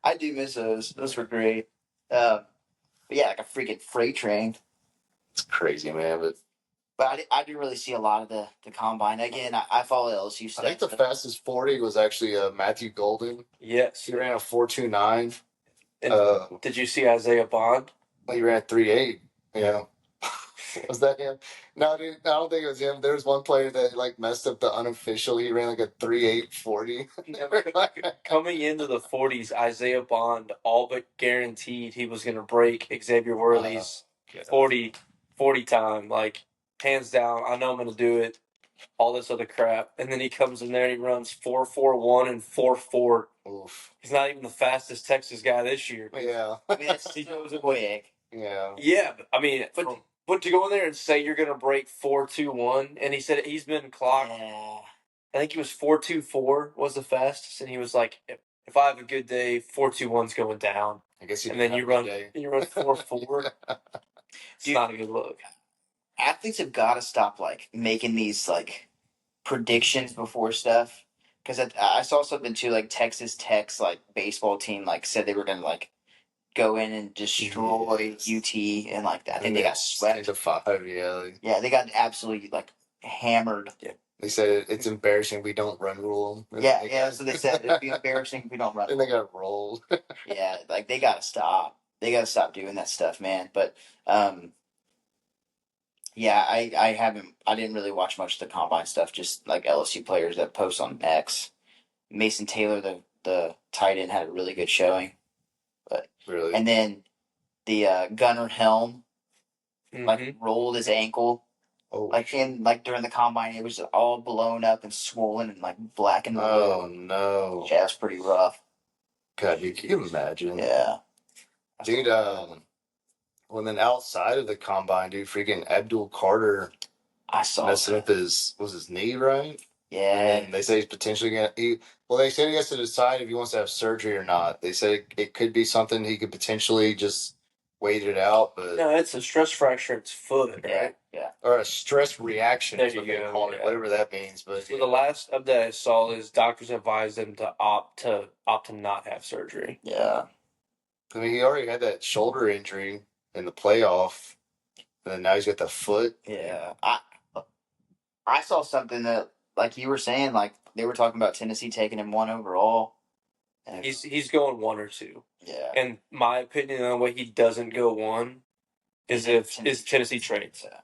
I do miss those. Those were great. But yeah, like a freaking freight train. It's crazy, man. But But I didn't really see a lot of the combine. Again, I follow LSU I stuff. think the fastest 40 was actually Matthew Golden. Yes. He ran a 4.29. And did you see Isaiah Bond? He ran 3.8. Yeah. Was that him? No, dude, I don't think it was him. There was one player that like messed up the unofficial. He ran like a 3.840. Coming into the 40s, Isaiah Bond all but guaranteed he was going to break Xavier Worley's 40 time. Like, hands down, I know I'm going to do it. All this other crap. And then he comes in there and he runs 4.41 and 4.4. Oof. He's not even the fastest Texas guy this year. Yeah. I mean, it's so quick. Yeah. Yeah, but, I mean, but to go in there and say you're going to break 4.21, and he said he's been clocked. Yeah. I think he was 4.24 was the fastest, and he was like, if I have a good day, 4.21's going down. I guess And then you run 4.4. It's Dude, not a good look. Athletes have got to stop like making these like predictions before stuff. Because I saw something too, like Texas Tech's like baseball team like said they were gonna like go in and destroy UT and like I think they got swept. to 5. Yeah. Yeah, they got absolutely like hammered. They said it's embarrassing we don't run rule them. Yeah. So they said it'd be embarrassing if we don't run. And they got rolled. Yeah, like they gotta stop. They gotta stop doing that stuff, man. But yeah, I didn't really watch much of the combine stuff. Just like LSU players that post on X. Mason Taylor, the tight end, had a really good showing. Really. And then the Gunnar Helm Mhm. like rolled his ankle. Oh. Like during the combine, it was all blown up and swollen and like black and Oh blue. no. Yeah, it's pretty rough. God, you can you imagine? Yeah. Dude, well then outside of the combine, dude, freaking Abdul Carter I saw messing that. up his knee, right? Yeah. And they say he's potentially they said he has to decide if he wants to have surgery or not. They said it could be something he could potentially just wait it out, but No, it's a stress fracture. It's foot, Yeah. right? Yeah. or a stress reaction There is what you they go, call it, yeah. whatever that means. But So the last update I saw is doctors advised him to opt to not have surgery. Yeah. I mean, he already had that shoulder injury in the playoff, and then now he's got the foot. Yeah. I saw something that like you were saying, like they were talking about Tennessee taking him 1 overall. And He's going 1 or 2. yeah. And my opinion on the way he doesn't go 1 is Tennessee trades. Yeah.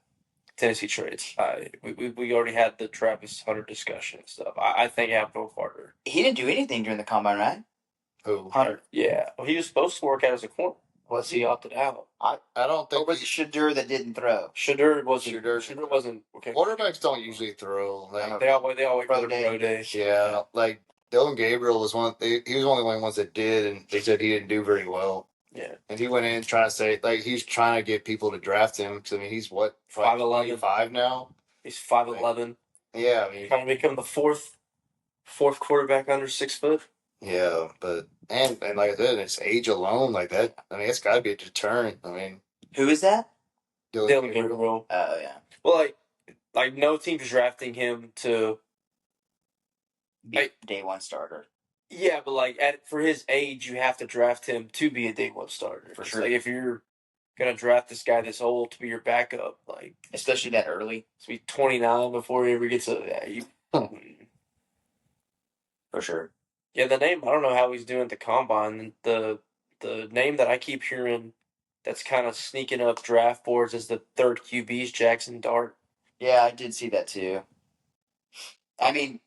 Tennessee trades. We already had the Travis Hunter discussion and stuff. I think Abdul Carter. He didn't do anything during the combine, right? Who? Hunter. Yeah. Well, he was supposed to work out as a corner. Was He opted out. I don't Or think was it Shadur that didn't throw? Shadur Shadur. wasn't okay. quarterbacks don't usually throw. Like, They always Pro go to day. pro day. yeah, like Dylan Gabriel was he was one of the only ones that did, and they said he didn't do very well. Yeah. And he went in trying to say like he's trying to get people to draft him because I mean he's what 5'11". 5 now. He's 5'11". Yeah, I mean Trying to become the fourth quarterback under 6 foot. yeah, but and like I said, it's age alone like that. I mean it's got to be a deterrent. I mean Who is that? Dylan Gabriel. Oh yeah. Well, like no team's drafting him to. Be day 1 starter. Yeah, but like for his age, you have to draft him to be a day 1 starter. For It's sure. Like if you're gonna draft this guy this old to be your backup, like Especially that early. to be 29 before he ever gets For sure. Yeah, the name, I don't know how he's doing at the combine. The name that I keep hearing that's kind of sneaking up draft boards is the third QB's Jackson Dart. Yeah, I did see that too. I mean,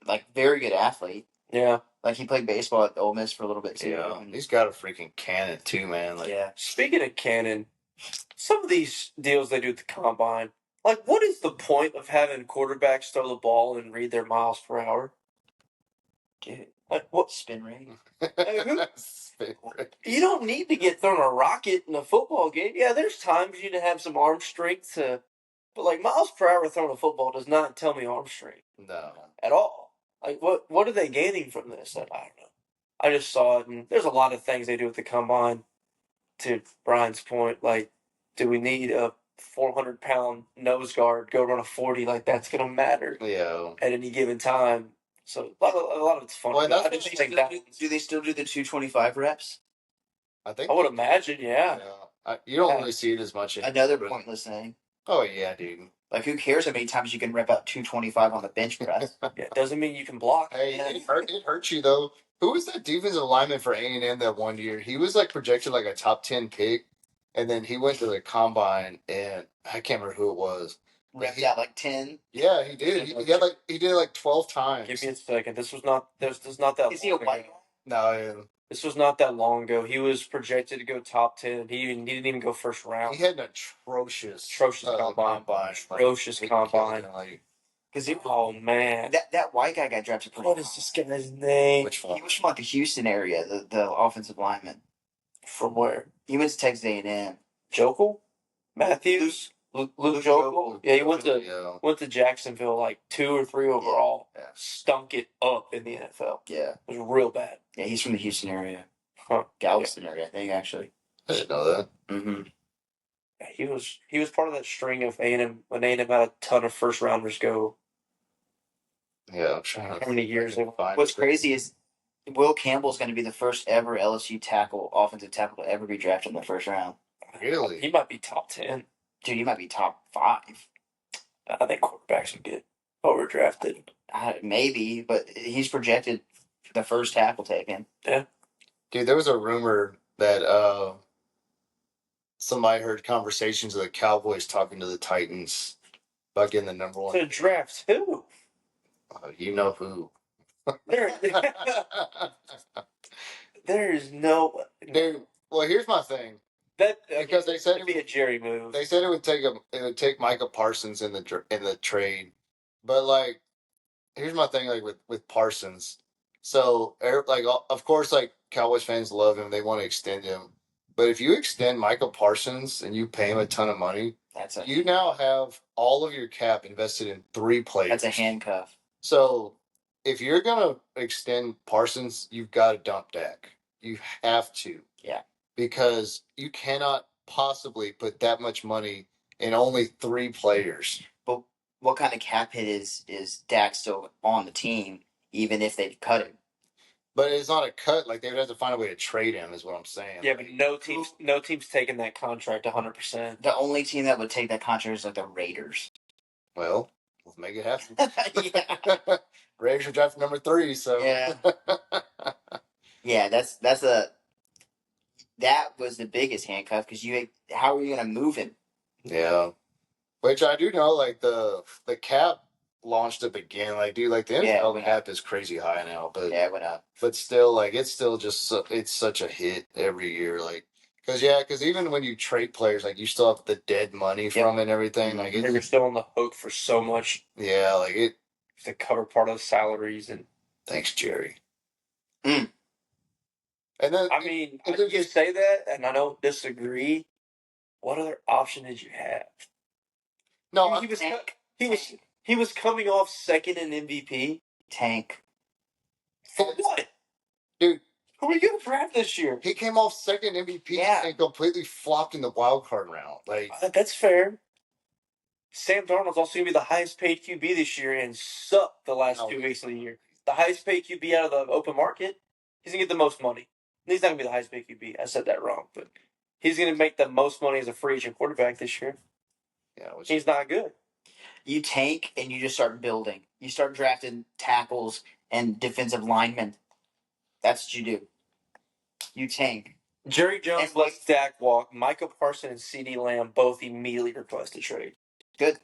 like very good athlete. Yeah. Like he played baseball at Ole Miss for a little bit too. yeah, And- he's got a freaking cannon too, man. Like yeah. Speaking of cannon, some of these deals they do at the combine, like what is the point of having quarterbacks throw the ball and read their miles per hour? Dude, Like what? spin rate. You don't need to get thrown a rocket in a football game. Yeah, there's times you need to have some arm strength but like miles per hour throwing a football does not tell me arm strength No. at all. Like what are they gaining from this? I don't know. I just saw it, and there's a lot of things they do at the combine. To Brian's point, like, do we need a 400-pound nose guard go run a 40? Like that's gonna matter Yeah. at any given time. So a lot of it's fun. Well, but that's I what just Do think they that still do they still do the 225 reps? I think I would they- imagine, yeah. You don't Yeah. really see it as much. Another but- pointless thing. Oh yeah, dude. Like, who cares how many times you can rep out 225 on the bench press? Yeah, it doesn't mean you can block. Hey, Yeah. it hurts you though. Who was that defensive lineman for A&M that one year? He was like projected like a top 10 pick, and then he went to the combine, and I can't remember who it was. Repped out like 10. Yeah, he did. He did it like 12 times. Give me a second. This was not that Is he a long white ago. guy? No, This was not that long ago. He was projected to go top 10. He didn't even go first round. he had an atrocious Combine. Like, Atrocious it combine. killed him, like, Because Oh man. that white guy got drafted pretty What high. is this guy's name? which one? He was from like the Houston area, the offensive lineman. From where? He went to Texas A&M. Jokel? Matthews? Luke Jokel? Yeah, he went to Jacksonville like 2 or 3 overall. Yeah. Stunk it up in the NFL. Yeah. It was real bad. Yeah, he's from the Houston area. Huh. Galveston area, I think, actually. I didn't know that. Mm-hmm. Yeah, he was part of that string of A&M when A&M had a ton of first rounders go. Yeah, I'm trying to How many years I can ago? find What's it. crazy is Will Campbell's going to be the first ever LSU offensive tackle to ever be drafted in the first round. Really? He might be top 10. Dude, he might be top 5. I think quarterbacks will get overdrafted. Maybe, but he's projected the first tackle taken. Dude, there was a rumor that somebody heard conversations of the Cowboys talking to the Titans about getting the number one. To draft who? You know who. There, there is no Dude, well, here's my thing. that Because they said it'd be a Jerry move. They said it would take Micah Parsons in the trade, but like, here's my thing. Like with Parsons, so like of course like Cowboys fans love him. They want to extend him, but if you extend Micah Parsons and you pay him a ton of money, you now have all of your cap invested in 3 players. That's a handcuff. So if you're gonna extend Parsons, you've got to dump Dak. You have to. Yeah. Because you cannot possibly put that much money in only 3 players. But what kind of cap hit is Dak still on the team, even if they've cut him? But it's not a cut. Like they would have to find a way to trade him. Is what I'm saying. Yeah, but no team's taking that contract 100%. The only team that would take that contract is like the Raiders. Well, let's make it happen. Yeah. Raiders are drafting number 3. So Yeah. Yeah, that was the biggest handcuff because how are you going to move him? Yeah. Which I do know, like the cap launched up again. Like, dude, like the NFL cap is crazy high now, but Yeah, it went up. but still, like it's still just it's such a hit every year. Like, because even when you trade players, like you still have the dead money from it and everything. Like, You're still on the hook for so much yeah, like it. to cover part of the salaries, and Thanks, Jerry. Mm. And then I mean, you say that, and I don't disagree. What other option did you have? no, He was coming off second in MVP. Tank. For what? Dude, who are we going to draft this year? he came off second MVP Yeah. and completely flopped in the wild card round. Like, That's fair. Sam Darnold's also going to be the highest paid QB this year and sucked the last 2 weeks of the year. The highest paid QB out of the open market, he's going to get the most money. He's not going to be the highest paid QB. I said that wrong, but he's going to make the most money as a free agent quarterback this year. yeah, He's not good. You tank and you just start building. You start drafting tackles and defensive linemen. That's what you do. You tank. Jerry Jones And lets Dak walk. Michael Parsons and CeeDee Lamb both immediately request a trade. Good.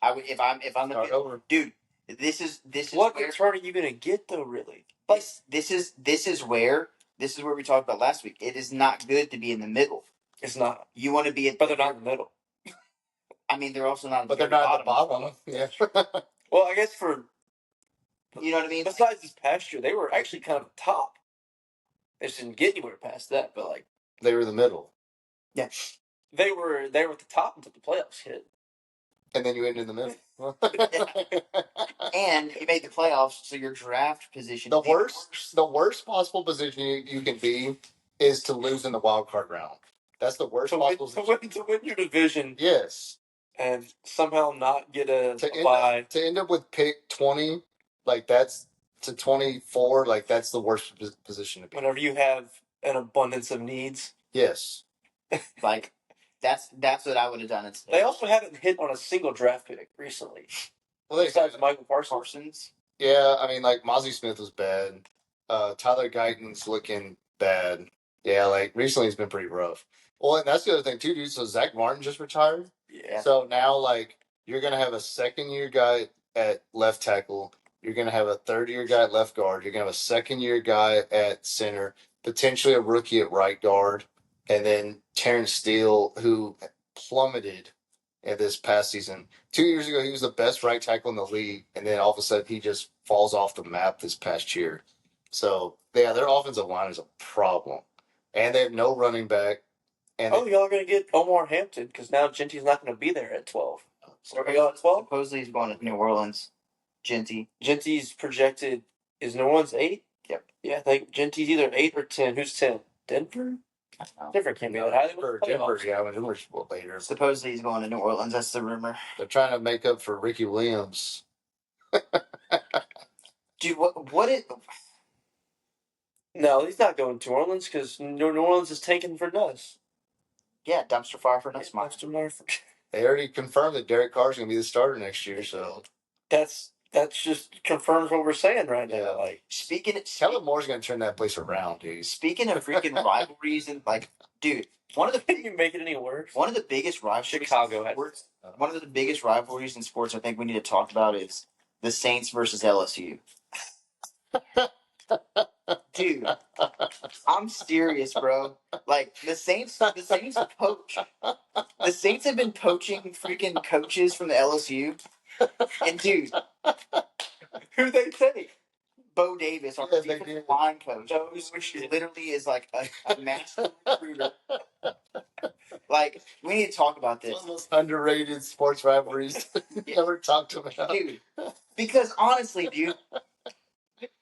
If I'm Start looking, over. dude, this is What where, return are you going to get, though, really? this is where we talked about last week. It is not good to be in the middle. It's not. You want to be at, But they're not in the middle. I mean, they're also not. But they're not at the bottom. Yeah. Well, I guess for You know what I mean? besides this past year, they were actually kind of top. They just didn't get anywhere past that, but like They were in the middle. Yeah. they were at the top until the playoffs hit. And then you end in the middle. And you made the playoffs, so your draft position. the worst possible position you can be is to lose in the wild card round. That's the worst possible position. To win your division Yes. and somehow not get a To bye. end up with pick 20 like that's to 24. Like that's the worst position to be. Whenever you have an abundance of needs. Yes. Like that's what I would have done instead. They also haven't hit on a single draft pick recently. Well, they Besides Michael Parsons. Parsons. Yeah, I mean, like Mozzie Smith was bad. Tyler Guyton's looking bad. Yeah, like recently he's been pretty rough. Well, and that's the other thing too, dude. So Zach Martin just retired. Yeah. So now, like, you're gonna have a second-year guy at left tackle. You're gonna have a third-year guy at left guard. You're gonna have a second-year guy at center. Potentially a rookie at right guard, and then Terrence Steele, who plummeted at this past season. 2 years ago, he was the best right tackle in the league, and then all of a sudden, he just falls off the map this past year. So, yeah, their offensive line is a problem, and they have no running back. And Oh, y'all are going to get Omar Hampton because now Genty's not going to be there at 12. So are y'all at 12? Supposedly he's going to New Orleans. Genty. Genty's projected is New Orleans 8? Yep. Yeah, I think Genty's either 8 or 10. Who's 10? Denver? Denver can't be that high. Denver, yeah, I mean, Denver's later. Supposedly he's going to New Orleans. That's the rumor. They're trying to make up for Ricky Williams. Dude, what it? No, he's not going to New Orleans because New Orleans is tanking for Nuss. Yeah, dumpster fire for Nuss. Monster Marf. They already confirmed that Derek Carr's going to be the starter next year, so. That's just confirms what we're saying right now. Yeah. Like Kellen Moore's going to turn that place around, dude. Speaking of freaking rivalries and like, dude, Can you make it any worse? one of the biggest rivalries. Chicago has. One of the biggest rivalries in sports I think we need to talk about is the Saints versus LSU. Dude, I'm serious, bro. Like the Saints poach. The Saints have been poaching freaking coaches from the LSU. And dude, who they take? Bo Davis, our defensive line coach, which literally is like a master recruiter. Like, we need to talk about this. One of the most underrated sports rivalries we ever talked about. Dude, because honestly, dude,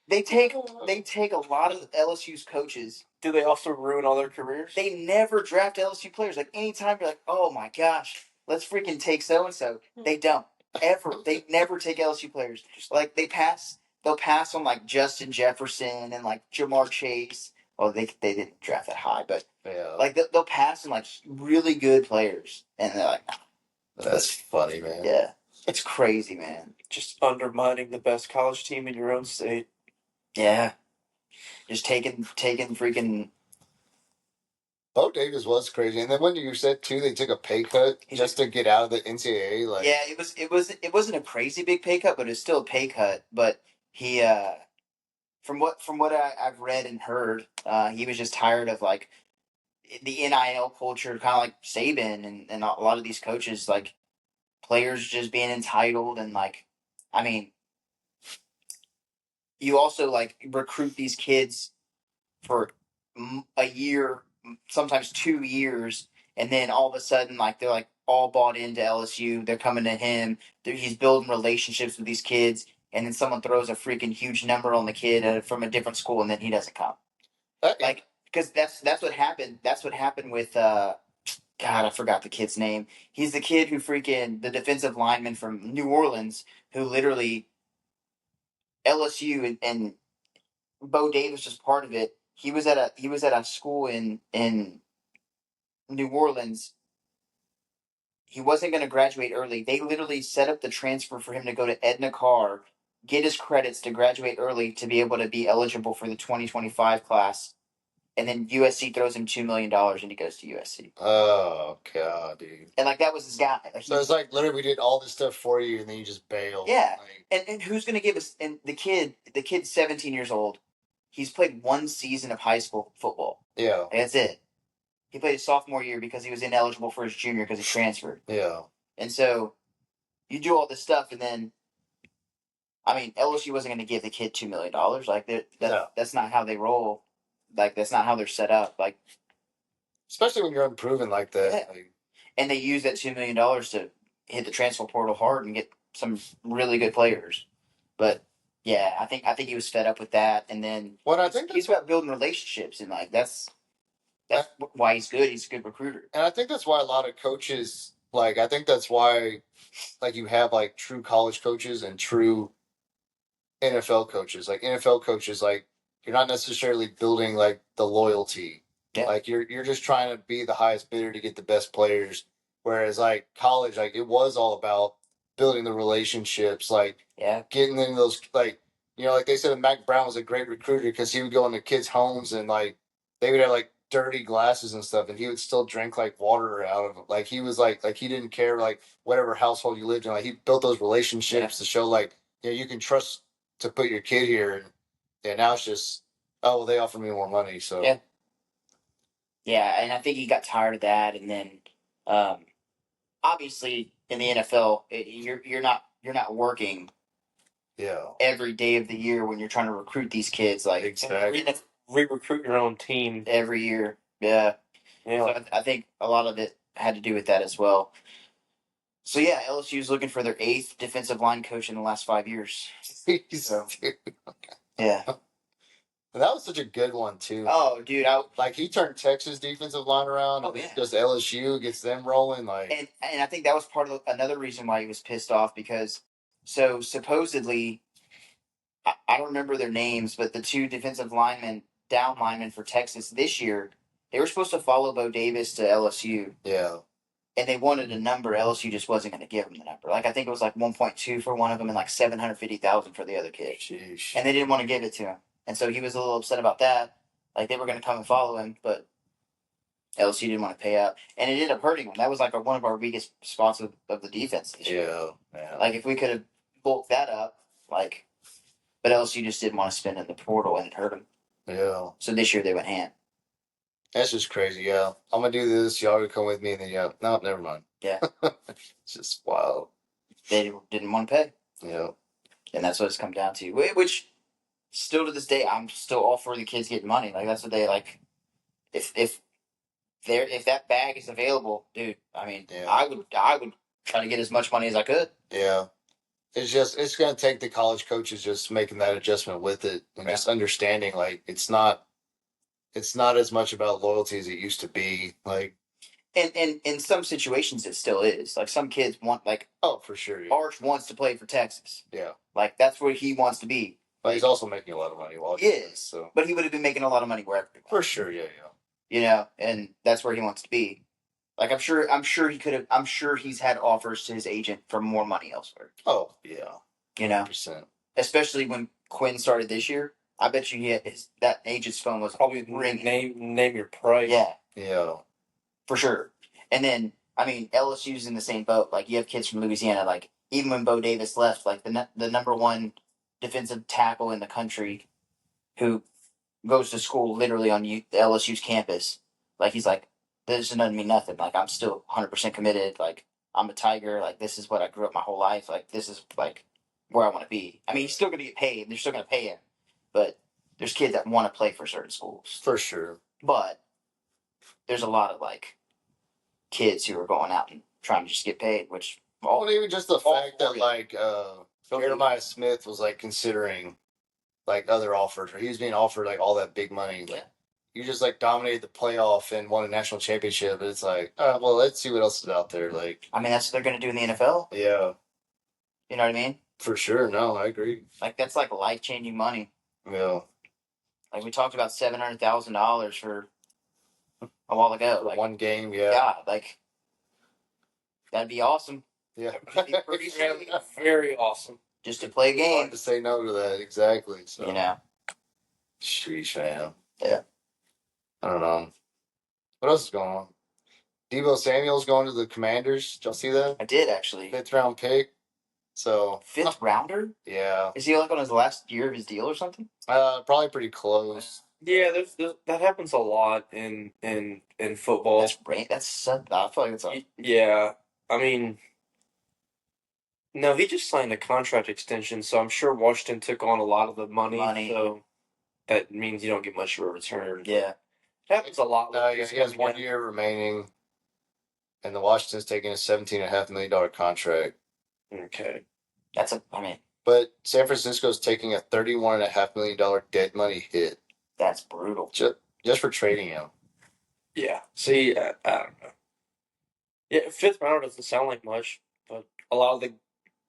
they take a lot of LSU's coaches. Do they also ruin all their careers? They never draft LSU players. Like, anytime you're like, oh my gosh, let's freaking take so-and-so. They don't. Ever. They never take LSU players. Like, they'll pass on, like, Justin Jefferson and, like, Jamar Chase. Well, they didn't draft that high, but, Yeah. like, they'll pass on, like, really good players. And they're like, That's funny, man. yeah. It's crazy, man. Just undermining the best college team in your own state. Yeah. Just taking freaking. Bo Davis was crazy, and then when you said too, they took a pay cut just to get out of the NCAA. Like, Yeah, it wasn't a crazy big pay cut, but it's still a pay cut. But he, from what I've read and heard, he was just tired of like the NIL culture, kind of like Saban and a lot of these coaches, like players just being entitled and like, I mean, you also like recruit these kids for a year, sometimes 2 years, and then all of a sudden, like they're like all bought into LSU. They're coming to him. He's building relationships with these kids, and then someone throws a freaking huge number on the kid from a different school, and then he doesn't come. Like, because that's what happened. That's what happened with God. I forgot the kid's name. He's the kid who freaking the defensive lineman from New Orleans who literally LSU and Bo Davis was part of it. He was at a school in New Orleans. He wasn't going to graduate early. They literally set up the transfer for him to go to Edna Carr, get his credits to graduate early to be able to be eligible for the 2025 class. And then USC throws him $2 million and he goes to USC. Oh God, dude! And like that was his guy. Like, So it's like literally we did all this stuff for you, and then you just bailed. Yeah. Like, and who's going to give us? And the kid's 17 years old. He's played one season of high school football. yeah, And that's it. He played his sophomore year because he was ineligible for his junior because he transferred. yeah. And so you do all this stuff, and then, I mean, LSU wasn't going to give the kid $2 million. Like No. that's not how they roll. Like that's not how they're set up. Like, Especially when you're unproven like that. Yeah. Like, and they use that $2 million to hit the transfer portal hard and get some really good players. But yeah, I think he was fed up with that, and then well, I think he's about building relationships, and like that's why he's good. He's a good recruiter. and I think that's why a lot of coaches like. I think that's why, like, you have like true college coaches and true NFL coaches. Like NFL coaches, like you're not necessarily building like the loyalty. Yeah. Like you're just trying to be the highest bidder to get the best players. Whereas like college, like it was all about building the relationships, like Yeah. getting in those like like they said Mac Brown was a great recruiter because he would go into kids' homes and like they would have like dirty glasses and stuff and he would still drink like water out of them. Like he was like he didn't care like whatever household you lived in. Like he built those relationships to show like you can trust to put your kid here and now it's just well they offer me more money so Yeah. Yeah, and I think he got tired of that, and then obviously in the NFL, you're not working yeah every day of the year when you're trying to recruit these kids like exactly Re-recruit your own team. every year. Yeah, Yeah. so I think a lot of it had to do with that as well. So yeah, LSU's looking for their 8th defensive line coach in the last 5 years. So, yeah. that was such a good one too. Oh, dude, Like he turned Texas defensive line around. Oh, yeah. Just LSU gets them rolling. Like and I think that was part of another reason why he was pissed off because so supposedly I don't remember their names, but the 2 defensive linemen, down linemen for Texas this year, they were supposed to follow Bo Davis to LSU, yeah, and they wanted a number. LSU just wasn't going to give them the number. Like I think it was like 1.2 for one of them, and like 750,000 for the other kid, sheesh. and they didn't want to give it to him, and so he was a little upset about that. Like they were going to come and follow him, but LSU didn't want to pay out, and it ended up hurting him. That was like one of our weakest spots of the defense this year. Yeah. Like if we could have bulked that up, like. But LSU just didn't want to spend in the portal, and it hurt them. Yeah. So this year they went ham. That's just crazy. Yeah. I'm gonna do this. Y'all gonna come with me, and then no, never mind. Yeah. It's just wild. They didn't want to pay, Yeah. and that's what it's come down to. Which, still to this day, I'm still all for the kids getting money. Like that's what they like. If that bag is available, dude. I mean, Yeah. I would try to get as much money as I could. Yeah. It's gonna take the college coaches just making that adjustment with it and just understanding like it's not as much about loyalty as it used to be. Like And in some situations, it still is. Like some kids want, like oh for sure. Yeah. Arch wants to play for Texas. Yeah. Like that's where he wants to be. But he's also making a lot of money while He is. so But he would have been making a lot of money wherever he was. for sure. Yeah. And that's where he wants to be. Like I'm sure he could have. I'm sure he's had offers to his agent for more money elsewhere. Oh yeah. 100%. Especially when Quinn started this year. I bet you that agent's phone was Probably ringing. name your price. Yeah, Yeah. for sure. And then I mean LSU's in the same boat. Like you have kids from Louisiana. Like even when Bo Davis left, like the number one defensive tackle in the country, who goes to school literally on the LSU's campus. Like he's like, this doesn't mean nothing. Like I'm still 100% committed. Like I'm a Tiger. Like this is what I grew up my whole life. Like this is like where I want to be. I mean, he's still gonna get paid. They're still gonna pay him, but there's kids that want to play for certain schools. For sure. But there's a lot of like kids who are going out and trying to just get paid, which Well, even just the fact that for it. like Jeremiah Smith was like considering like other offers, or he was being offered like all that big money. Yeah. You just like dominated the playoff and won a national championship. It's like, well, let's see what else is out there. Like, I mean, that's what they're gonna do in the NFL. yeah, You know what I mean? for sure. No, I agree. Like that's like life changing money. Yeah, Like we talked about $700,000 for a while ago. Like one game. Yeah, God, like that'd be awesome yeah. pretty Very, very awesome. just to play a game. Hard to say no to that. Exactly. So, sheesh, man. Yeah. I don't know. What else is going on? Debo Samuel's going to the Commanders. Did y'all see that? I did actually. 5th round pick. So 5th rounder? yeah, Is he like on his last year of his deal or something? probably pretty close. Yeah, there's that happens a lot in football. That's I feel like that's Yeah, I mean, no, he just signed a contract extension, so I'm sure Washington took on a lot of the money. So that means you don't get much of a return. yeah. It happens a lot. No, he has 1 year remaining, and the Washington's taking a $17.5 million contract. Okay. I mean, But San Francisco's taking a $31.5 million dead money hit that's brutal. just for trading him. Yeah. See, I don't know. Yeah, 5th round doesn't sound like much, but a lot of the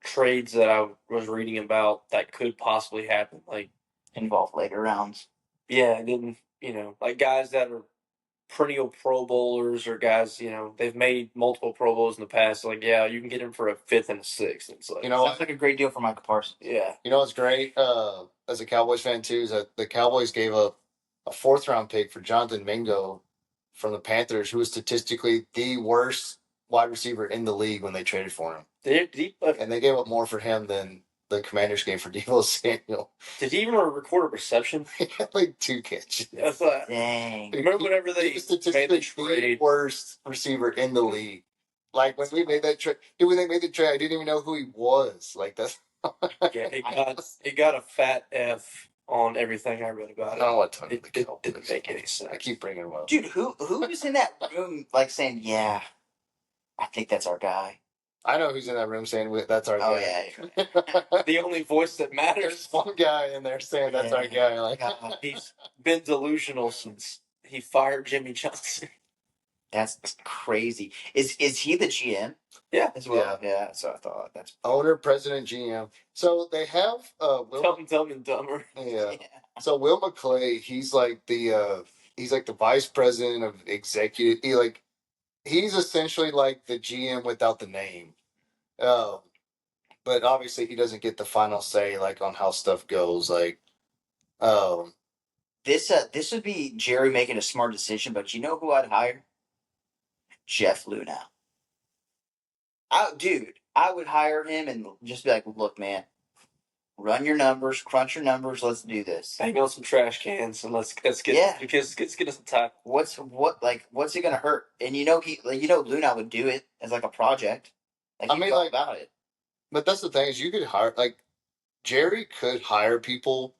trades that I was reading about that could possibly happen. Like, Involve later rounds. yeah, and then like guys that are perennial Pro Bowlers or guys they've made multiple Pro Bowls in the past. Like, yeah, you can get him for a fifth and a sixth. It's like, You know, Sounds like a great deal for Michael Parsons. yeah, you know what's great as a Cowboys fan too is that the Cowboys gave up a fourth round pick for Jonathan Mingo from the Panthers, who was statistically the worst wide receiver in the league when they traded for him, and they gave up more for him than the Commanders gave for Deebo Samuel. did he even record a reception? He had like 2 catches. I thought. Dang. Remember whenever He they was made the statistically the trade? worst receiver in the league. Like when we made that trade, when they made the trade, I didn't even know who he was. Like that's. Yeah, it got a fat F on everything I read I about don't it. know what time It didn't make any sense. I keep bringing him up. Dude, who was in that room like saying, "Yeah, I think that's our guy"? I know who's in that room saying that's our Oh guy. yeah. The only voice that There's matters. one guy in there saying that's our guy. Like, God, He's been delusional since he fired Jimmy Johnson. that's crazy. Is he the GM Yeah, as well? Yeah. So I thought that's owner, president, GM. So they have Will. Dumb and Dumber. Yeah. So Will McClay, he's like the vice president of executive. He's essentially like the GM without the name. Um, but obviously he doesn't get the final say like on how stuff goes. Like, um, This would be Jerry making a smart decision, but you know who I'd hire? Jeff Luna. I would hire him and just be like, "Look, man, run your numbers, crunch your numbers. Let's do this. Hang on some trash cans and let's get Yeah. because let's get us a time. What's it gonna hurt?" And Luna would do it as like a project. Like I he'd mean, go like- about it. but that's the thing is you could hire like Jerry could hire people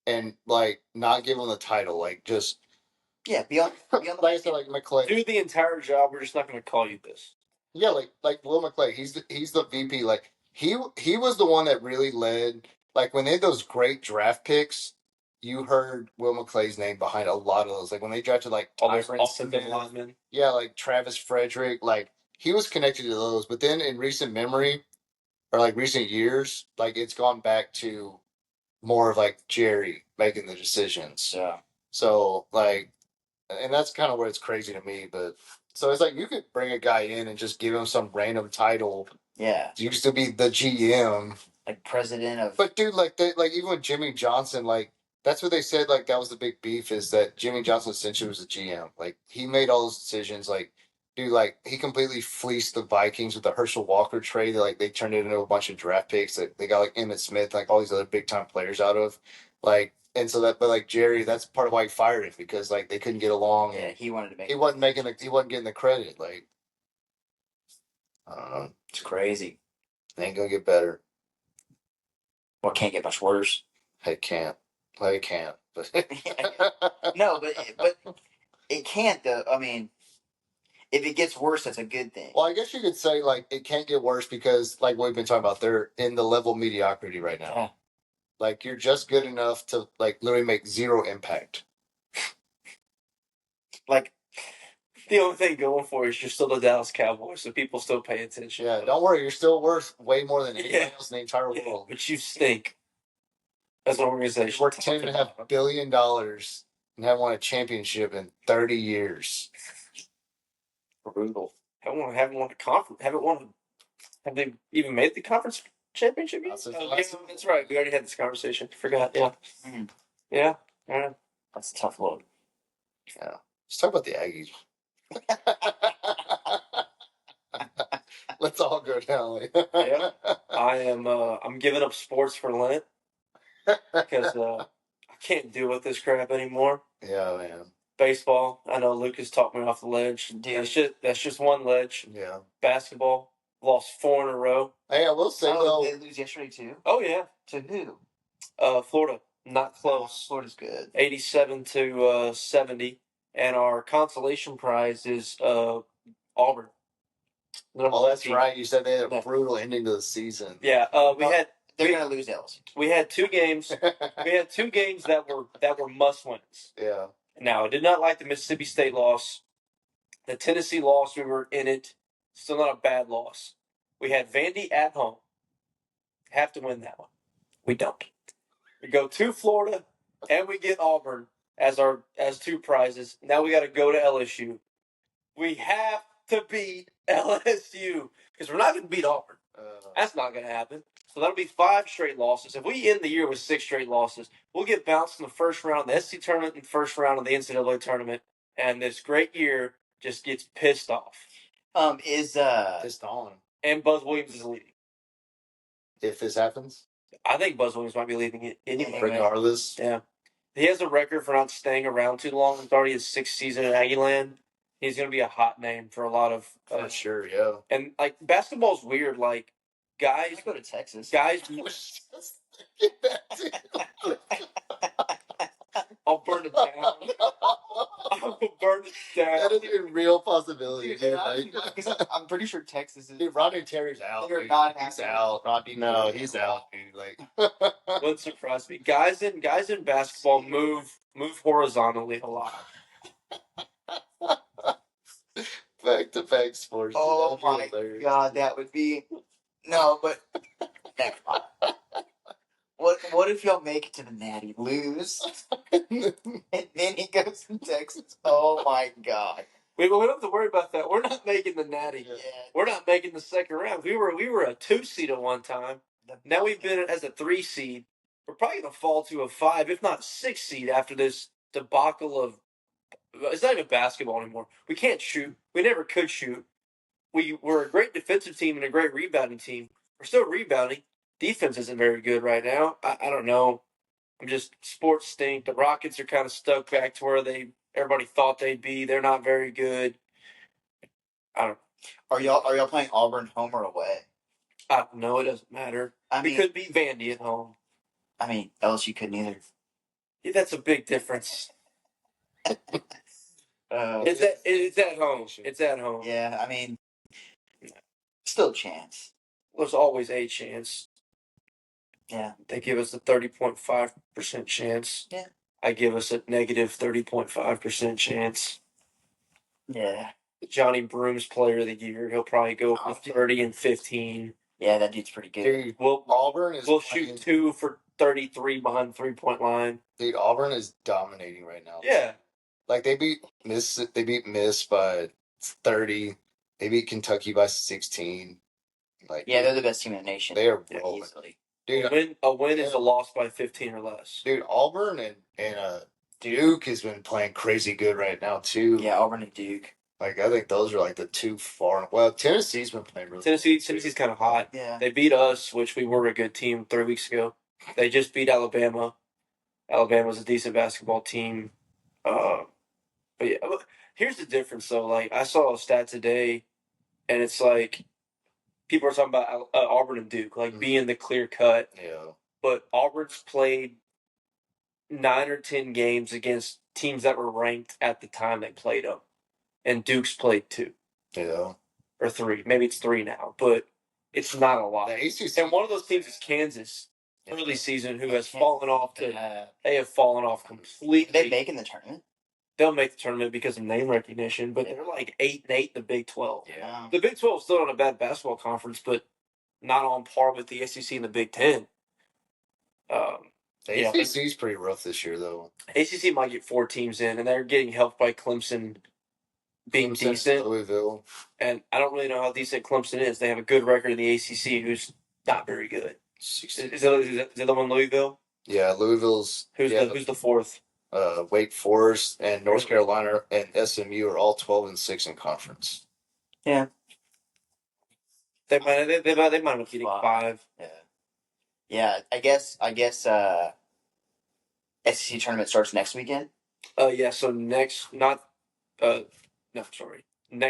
and like not give them the title, like just Yeah, be on like I said, like McClay. Do the entire job. We're just not going to call you this. Yeah, like Will McClay. He's the VP. Like he was the one that really led. Like when they had those great draft picks, you heard Will McClay's name behind a lot of those. Like when they drafted like All those Tyron offensive Smith, linemen. yeah, like Travis Frederick. Like he was connected to those. But then in recent memory or like recent years, like it's gone back to more of like Jerry making the decisions. So So like, and that's kind of where it's crazy to me. But so it's like you could bring a guy in and just give him some random title. yeah, It used to be the GM, like president of. but dude, like even with Jimmy Johnson, like that's what they said. Like that was the big beef is that Jimmy Johnson essentially was a GM. Like he made all those decisions. Like dude, like he completely fleeced the Vikings with the Herschel Walker trade. Like they turned it into a bunch of draft picks that they got like Emmett Smith, like all these other big time players out of. Like and so that, but like Jerry, that's part of why he fired him because like they couldn't get along. Yeah, And he wanted to make. he wasn't getting the credit. Like I don't know, It's crazy. it ain't gonna get better. Well, can't get much worse. It can't. Like it can't. But No, but it can't though. I mean, if it gets worse, that's a good thing. well, I guess you could say like it can't get worse because like what we've been talking about, they're in the level of mediocrity right now. Yeah. Like you're just good enough to like literally make zero impact. Like, The only thing going for you is you're still the Dallas Cowboys, so people still pay attention. Yeah, don't worry, you're still worth way more than anyone Yeah. else in the entire Yeah, world. but you stink as an You're organization. worth $10.5 billion and haven't won a championship in 30 years. brutal. Haven't won a conference. Have they even made the conference championship yet? Not since Oh, last yeah, season. that's right. We already had this conversation. Forgot. Yeah. Mhm. Yeah. Yeah. That's a tough look. Let's talk about the Aggies. Let's all go down. Yeah. I'm giving up sports for Lent because I can't deal with this crap anymore. Yeah, man. Baseball. I know Lucas talked me off the ledge. Dude. That's just one ledge. Yeah. Basketball. Lost 4 in a row. Hey, I will say Oh, though, they lose yesterday too. Oh yeah. To who? Florida. Not close. Florida's good. 87 to 70, and our consolation prize is Auburn. oh, that's Team. right. You said they had a Yeah. brutal ending to the season. Yeah, They're gonna lose LSU. we had 2 games. We had 2 games that were must wins. Yeah. Now I did not like the Mississippi State loss. The Tennessee loss, we were in it. Still not a bad loss. We had Vandy at home. have to win that one. We don't. We go to Florida, and we get Auburn as two prizes. Now we got to go to LSU. We have to beat LSU because we're not going to beat Auburn. That's not going to happen. So that'll be 5 straight losses. If we end the year with 6 straight losses, we'll get bounced in the first round of the SEC tournament and first round of the NCAA tournament, and this great year just gets pissed off. Pissed on. And Buzz Williams is leaving. If this happens, I think Buzz Williams might be leaving it anyway. regardless. Yeah. He has a record for not staying around too long. It's already his 6th season at Aggieland. He's going to be a hot name for a lot of. For sure, yeah. And, like, basketball's weird. Like, guys. I go to Texas. Guys. Get that dude. I'll burn it down. I'll burn it down. That is a real possibility, dude. I'm pretty sure Texas is. Dude, Rodney Terry's out. They're Dude. not He's happy. out. Rodney, no, he's out, dude. Like, Wouldn't surprise me. Guys in basketball move horizontally a lot. back-to-back sports. Oh That'd be my hilarious. god, that would be no, but never mind. What if y'all make it to the Natty, lose, and then he goes to Texas? Oh my god. We don't have to worry about that. We're not making the Natty. Yeah. We're not making the second round. We were a 2 seed at one time. Now we've been as a 3 seed. We're probably going to fall to a 5, if not 6 seed after this debacle of. It's not even basketball anymore. We can't shoot. We never could shoot. We're a great defensive team and a great rebounding team. We're still rebounding. Defense isn't very good right now. I don't know. Sports stink. The Rockets are kind of stuck back to where everybody thought they'd be. They're not very good. I don't. Are y'all playing Auburn home or away? I don't know. It doesn't matter. We could beat Vandy at home. I mean, LSU couldn't either. Yeah, that's a big difference. It's at home. It's at home. Yeah, I mean, still a chance. There's always a chance. Yeah. They give us a 30.5% chance. Yeah. I give us a negative 30.5% chance. Yeah. Johnny Broom's player of the year. He'll probably go for 30 and 15. Yeah, that dude's pretty good. Dude, Auburn is. We'll shoot 2 for 33 behind the 3-point line. Dude, Auburn is dominating right now. Yeah. Like they beat Miss by 30. They beat Kentucky by 16. Like yeah, they're the best team in the nation. They are rolling. Easily. Dude, A win is a loss by 15 or less. Dude, Auburn and Duke has been playing crazy good right now too. Yeah, Auburn and Duke. Like I think those are like the two far. Well, Tennessee's been playing really. Tennessee's kind of hot. Yeah. They beat us, which we were a good team 3 weeks ago. They just beat Alabama. Alabama's a decent basketball team. But yeah, here's the difference though. Like I saw a stat today, and it's like people are talking about Auburn and Duke like being the clear cut. Yeah. But Auburn's played 9 or 10 games against teams that were ranked at the time they played them, and Duke's played 2. Yeah. Or 3. Maybe it's 3 now, but it's not a lot. The ACC, and one of those teams is Kansas, early season, who has fallen off to. They have fallen off completely. Are they making the tournament? They'll make the tournament because of name recognition, but they're like 8-8 in the Big 12. Yeah. The Big 12 is still not a bad basketball conference, but not on par with the SEC and the Big 10. The ACC is pretty rough this year, though. ACC might get 4 teams in, and they're getting helped by Clemson being decent. Louisville. And I don't really know how decent Clemson is. They have a good record in the ACC, who's not very good. Is it the one Louisville? Yeah, Louisville's. Who's the 4th? Wake Forest and North Carolina and SMU are all 12-6 in conference. Yeah. They might end up getting 5. Yeah. Yeah, I guess SEC tournament starts next weekend. So next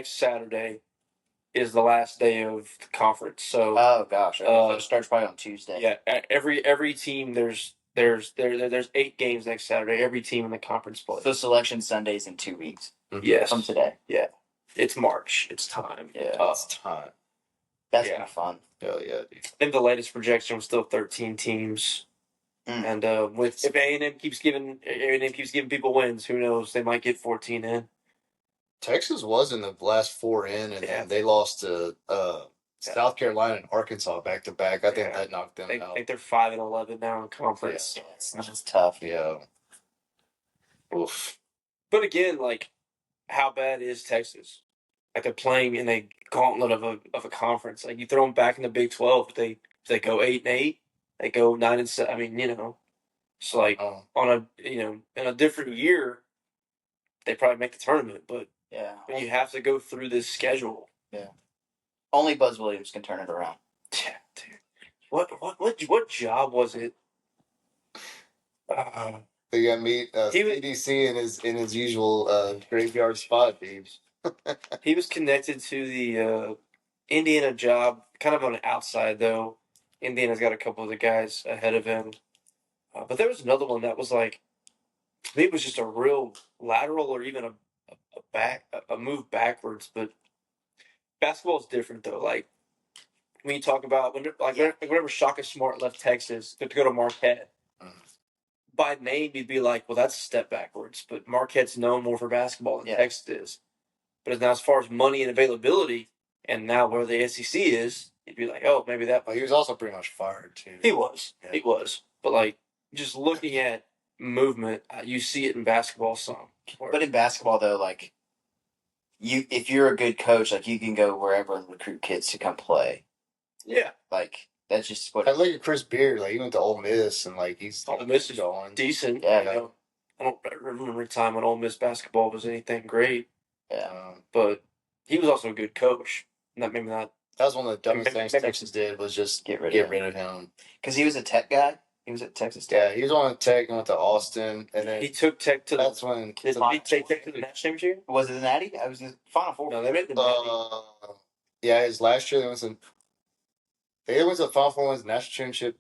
Saturday is the last day of the conference. So oh gosh, so it starts probably on Tuesday. Yeah, every team there's 8 games next Saturday. Every team in the conference plays. So selection Sunday's in 2 weeks. Yes, from today. Yeah, it's March. It's time. Yeah, it's time. That's gonna be fun. Hell yeah, dude. I think the latest projection was still 13 teams. And if A&M keeps giving people wins, who knows? They might get 14 in. Texas was in the last 4 in, and then they lost to South Carolina and Arkansas back to back. I think Yeah. that knocked them I out. think they're 5-11 now in conference. Yeah, it's tough. Yeah. Oof. But again, like, how bad is Texas? Like they're playing in a gauntlet of a conference. Like you throw them back in the Big 12, they go 8-8, they go 9-7. I mean, it's like Oh. on in a different year, they probably make the tournament. But Yeah. you have to go through this schedule. Only Buzz Williams can turn it around. Yeah, dude. What job was it? They got meet He was- CDC in his usual graveyard spot, dude. He was connected to the Indiana job, kind of on the outside though. Indiana's got a couple of the guys ahead of him, but there was another one that was like, to me, it was just a real lateral or even a move backwards. But basketball is different though. Like when you talk about whenever Shaka Smart left Texas to go to Marquette, by name you'd be like, well, that's a step backwards. But Marquette's known more for basketball than Yeah. Texas is. But now, as far as money and availability, and now where the SEC is, you'd be like, oh, maybe that. But he was also pretty much fired too. He was. Yeah. He was. But like, just looking at movement, you see it in basketball some. But in basketball, though, like if you're a good coach, like you can go wherever and recruit kids to come play. Yeah, Like that's just what. I look at Chris Beard, like he went to Ole Miss and like he's Ole Miss is going. decent. Yeah. I don't remember a time when Ole Miss basketball was anything great, Yeah. but he was also a good coach. Maybe not. That was one of the dumbest Maybe- things Texas did was just Get rid of him. Because he was a tech guy. He was at Texas Yeah, Tech. he was on Tech and went to Austin, and then He took Tech to the. that's when Did he take Tech to the national championship? Was it the Natty? I was in the Final Four. No, they made the Natty. yeah, his last year they went to the Final Four, wins the national championship.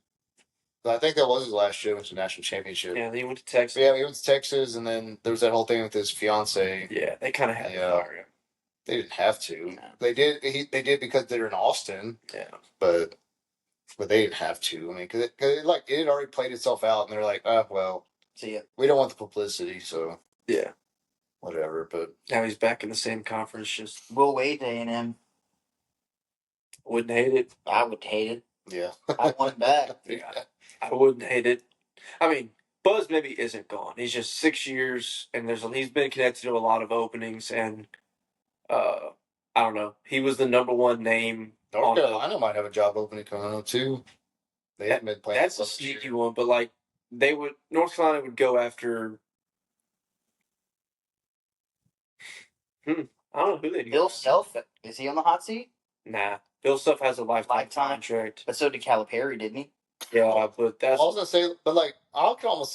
I think that was his last year, went to the national championship. Yeah, he went to Texas. But yeah, he went to Texas, and then there was that whole thing with his fiance. Yeah, they kind of had to Yeah. fire him. They didn't have to. No. They did. They did because they're in Austin. Yeah. But they didn't have to. I mean, because it had already played itself out, and they're like, well, See ya. we don't want the publicity, so Yeah. whatever. But Now he's back in the same conference. Just Will Wade to A&M. wouldn't hate it. I would hate it. yeah, I want back. Yeah. I wouldn't hate it. I mean, Buzz maybe isn't gone. He's just 6 years, and he's been connected to a lot of openings, and I don't know. He was the number one name. North Carolina might have a job opening coming up too. They haven't been playing. That's a sneaky one, but like North Carolina would go after. I don't know who they do. Bill Self, is he on the hot seat? Nah, Bill Self has a lifetime Lifetime? contract. But so did Calipari, didn't he? Yeah, but I that's was gonna say, but like I could almost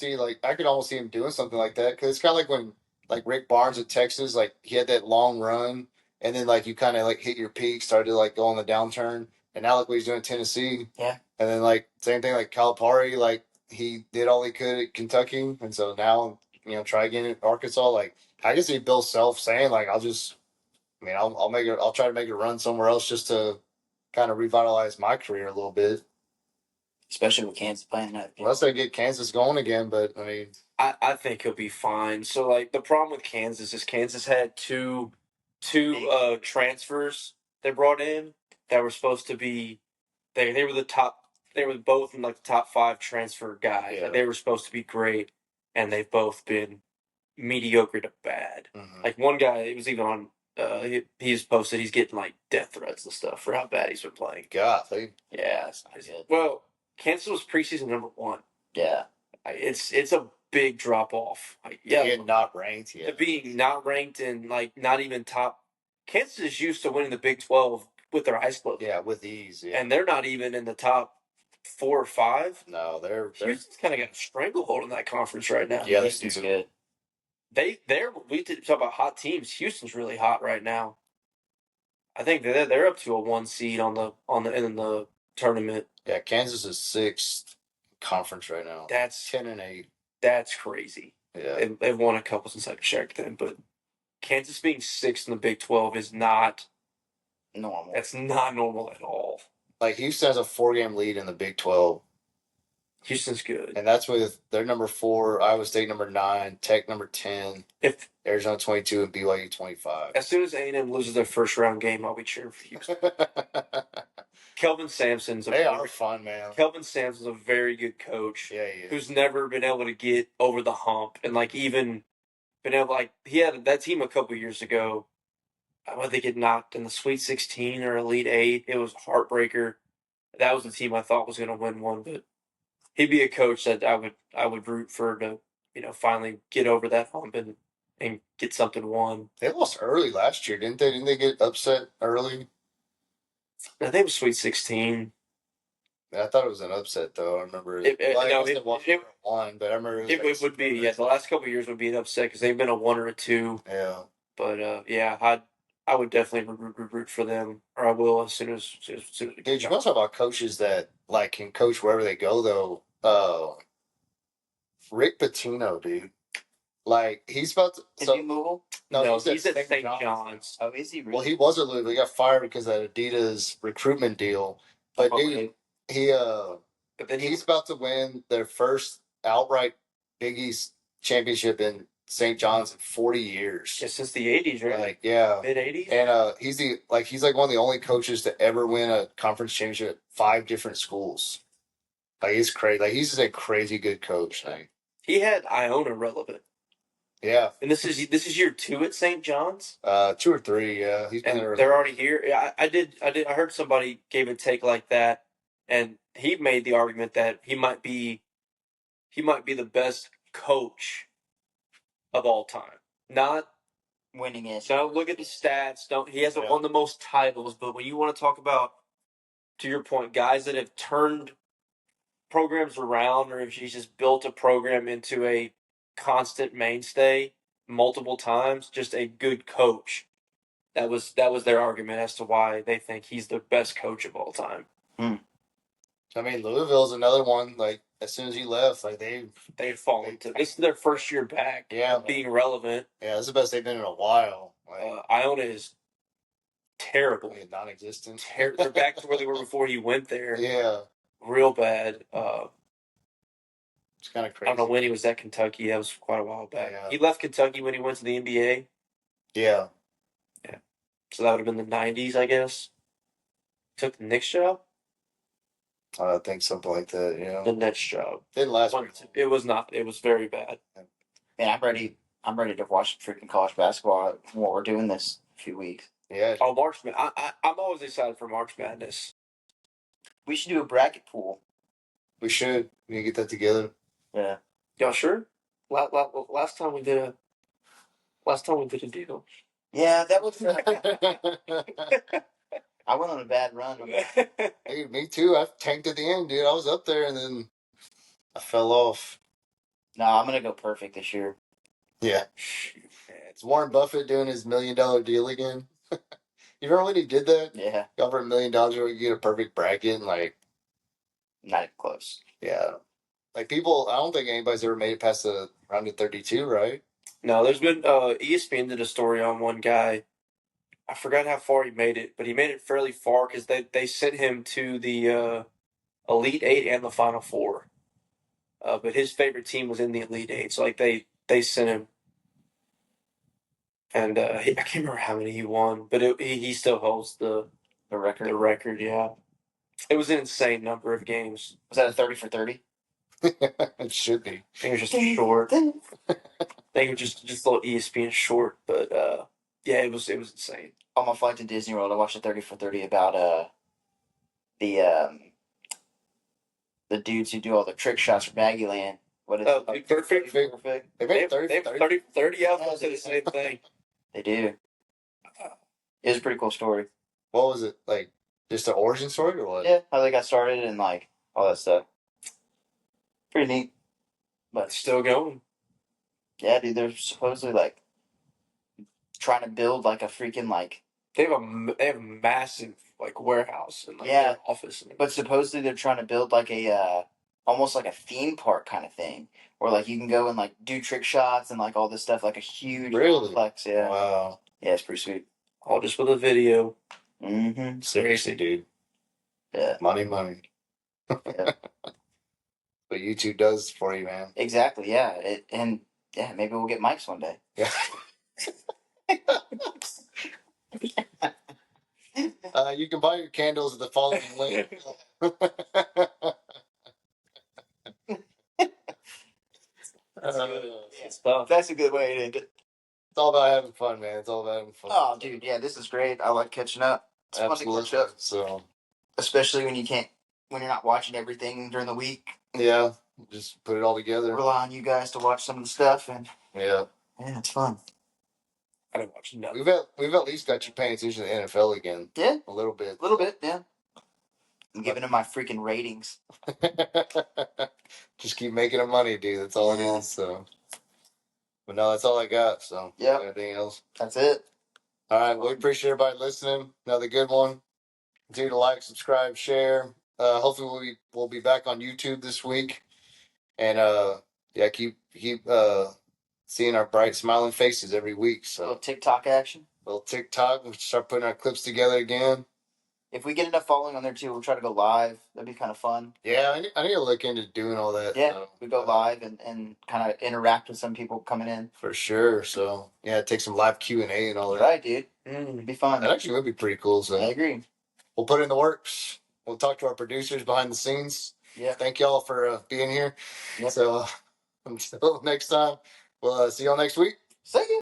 see him doing something like that because it's kind of like when like Rick Barnes at Texas, like he had that long run, and then like you kind of like hit your peak, started to like go on the downturn, and now look what he's doing in Tennessee. Yeah. And then like same thing like Calipari, like he did all he could at Kentucky, and so now try again at Arkansas. Like I can see Bill Self saying like I'll try to make it run somewhere else just to kind of revitalize my career a little bit. Especially with Kansas playing that. Unless they get Kansas going again, but I mean, I think he'll be fine. So like the problem with Kansas is Kansas had two transfers they brought in that were supposed to be they were the top, they were both in like the top 5 transfer guys. Yeah. They were supposed to be great, and they've both been mediocre to bad. Like one guy, it was even on he's posted he's getting like death threats and stuff for how bad he's been playing. God, they Yeah, that's not good. Well, Kansas was preseason number 1. Yeah. It's a big drop off. Like, yeah not ranked yet. being not ranked and like not even top. Kansas is used to winning the Big 12 with their eyes closed. Yeah, with ease. Yeah. And they're not even in the top 4 or 5. No, they're Houston's kind of got a stranglehold in that conference right now. Yeah, Houston's good. We did talk about hot teams. Houston's really hot right now. I think they're up to a 1 seed in the tournament. yeah. Kansas is 6th conference right now. That's 10-8. That's crazy. Yeah, They've won a couple since I checked them, but Kansas being 6th in the Big 12 is not. Normal. That's not normal at all. like Houston has a 4-game lead in the Big 12, Houston's good. and that's with their number 4, Iowa State number 9, Tech number 10, If Arizona 22, and BYU 25. as soon as A&M loses their first round game, I'll be cheering for Houston. Kelvin Sampson's They are fun, man. Kelvin Sampson's a very good coach. Yeah, he is. Who's never been able to get over the hump and like even been able like he had that team a couple years ago. I think it knocked in the Sweet 16 or Elite Eight. It was a heartbreaker. That was the team I thought was going to win one, but he'd be a coach that I would root for to finally get over that hump and get something won. They lost early last year, didn't they? Didn't they get upset early? I think it was Sweet 16. I thought it was an upset, though. I remember It- it- I no, guess it- they lost it- one, but I remember It would be the last couple of years would be an upset because they've been a one or a two. Yeah. But yeah, I would definitely root for them, or I will as soon as we Dude, get you want to talk about coaches that like can coach wherever they go, though. Rick Pitino, dude. Like he's about to. Is So, he Louisville? No, he's at St. John's. Oh, is he really? Well, he was at Louisville. He got fired because of that Adidas recruitment deal. But dude, he But then he's about to win their first outright Big East championship in St. John's in 40 years. yeah, since the '80s, right? Like, yeah. Mid '80s. And he's like one of the only coaches to ever win a conference championship at 5 different schools. Like he's crazy. Like he's just a crazy good coach. Like, He had Iona relevant, yeah. and this is year 2 at St. John's, 2 or 3, yeah. He's been and there. they're already here. Yeah, I heard somebody gave a take like that, and he made the argument that he might be the best coach of all time. Not winning it. Don't look at the stats. He hasn't won the most titles, but when you want to talk about, to your point, guys that have turned programs around, or if he's just built a program into a constant mainstay multiple times, just a good coach. That was their argument as to why they think he's the best coach of all time. I mean, Louisville's another one. Like as soon as he left, like they've fallen to. This is their first year back. Yeah, being relevant. Yeah, this is the best they've been in a while. Like, Iona is terrible. Non-existent. They're back to where they were before he went there. Yeah, real bad. It's kind of I crazy. don't know when he was at Kentucky. That was quite a while back. Yeah. He left Kentucky when he went to the NBA. Yeah. So that would have been the 90s, I guess. Took the Knicks job? I think something like that, yeah. The Nets job. Didn't last. It was not. It was very bad. Man, I'm ready to watch freaking college basketball while we're doing this in a few weeks. Yeah. Oh, March Madness. I'm always excited for March Madness. We should do a bracket pool. We should. We can get that together. Yeah. Y'all sure? Last time we did a deal. Yeah, that was. I went on a bad run. Hey, me too. I tanked at the end, dude. I was up there and then I fell off. No, I'm gonna go perfect this year. Yeah. It's Warren Buffett doing his $1 million deal again. You remember when he did that? Yeah. Got for $1 million, you get a perfect bracket, and like, not even close. Yeah. Like people, I don't think anybody's ever made it past the round of 32, right? No, there's been ESPN did a story on one guy. I forgot how far he made it, but he made it fairly far because they sent him to the Elite Eight and the Final Four. But his favorite team was in the Elite Eight, so like they sent him, and I can't remember how many he won, but he still holds the record. The record, yeah. It was an insane number of games. Was that a 30 for 30? It should be. I think it was just short. I think it was just a little ESPN short, but yeah, it was insane. On my flight to Disney World, I watched a 30 for 30 about the dudes who do all the trick shots for Maggieland. What is it? Perfect. They made 30 for 30. 30 out there say the same thing. They do. It was a pretty cool story. What was it? Like, just an origin story or what? Yeah, how they got started and like all that stuff. Pretty neat. But still going. Yeah, dude, they're supposedly like trying to build like a freaking like they have a massive like warehouse and like their office. But supposedly they're trying to build like a almost like a theme park kind of thing, where like you can go and like do trick shots and like all this stuff, like a huge complex. Yeah. Wow. Yeah, it's pretty sweet. All just with a video. Mm-hmm. Seriously, dude. Yeah. Money. Yeah. What YouTube does for you, man. Exactly. Yeah. Maybe we'll get mics one day. Yeah. You can buy your candles at the following link. That's good. It's tough. That's a good way to end it. It's all about having fun, man. It's all about having fun. Oh, dude, yeah, this is great. I like catching up. It's fun to Absolutely. catch up, So, especially when you're not watching everything during the week. yeah, just put it all together. Rely on you guys to watch some of the stuff, and Yeah, it's fun. I didn't watch nothing. we've at least got you paying attention to the NFL again. Yeah, A little bit. a little bit, yeah. I'm giving them my freaking ratings. Just keep making them money, dude. That's all it is. So, but no, that's all I got. So, Yep. Anything else? That's it. All right. Well, we appreciate everybody listening. Another good one. Continue to like, subscribe, share. Hopefully we'll be back on YouTube this week, and yeah, keep seeing our bright smiling faces every week. A little So TikTok action. little TikTok, we'll start putting our clips together again. If we get enough following on there too, we'll try to go live. That'd be kind of fun. Yeah, I need to look into doing all that. Yeah, so, we go live and kind of interact with some people coming in. for sure. So yeah, take some live Q&A and all that. Right, dude. Mm. It'd be fun. That actually would be pretty cool. I So agree. we'll put it in the works. We'll talk to our producers behind the scenes. Yeah. Thank y'all for being here. Yep. So until next time, we'll see y'all next week. See ya.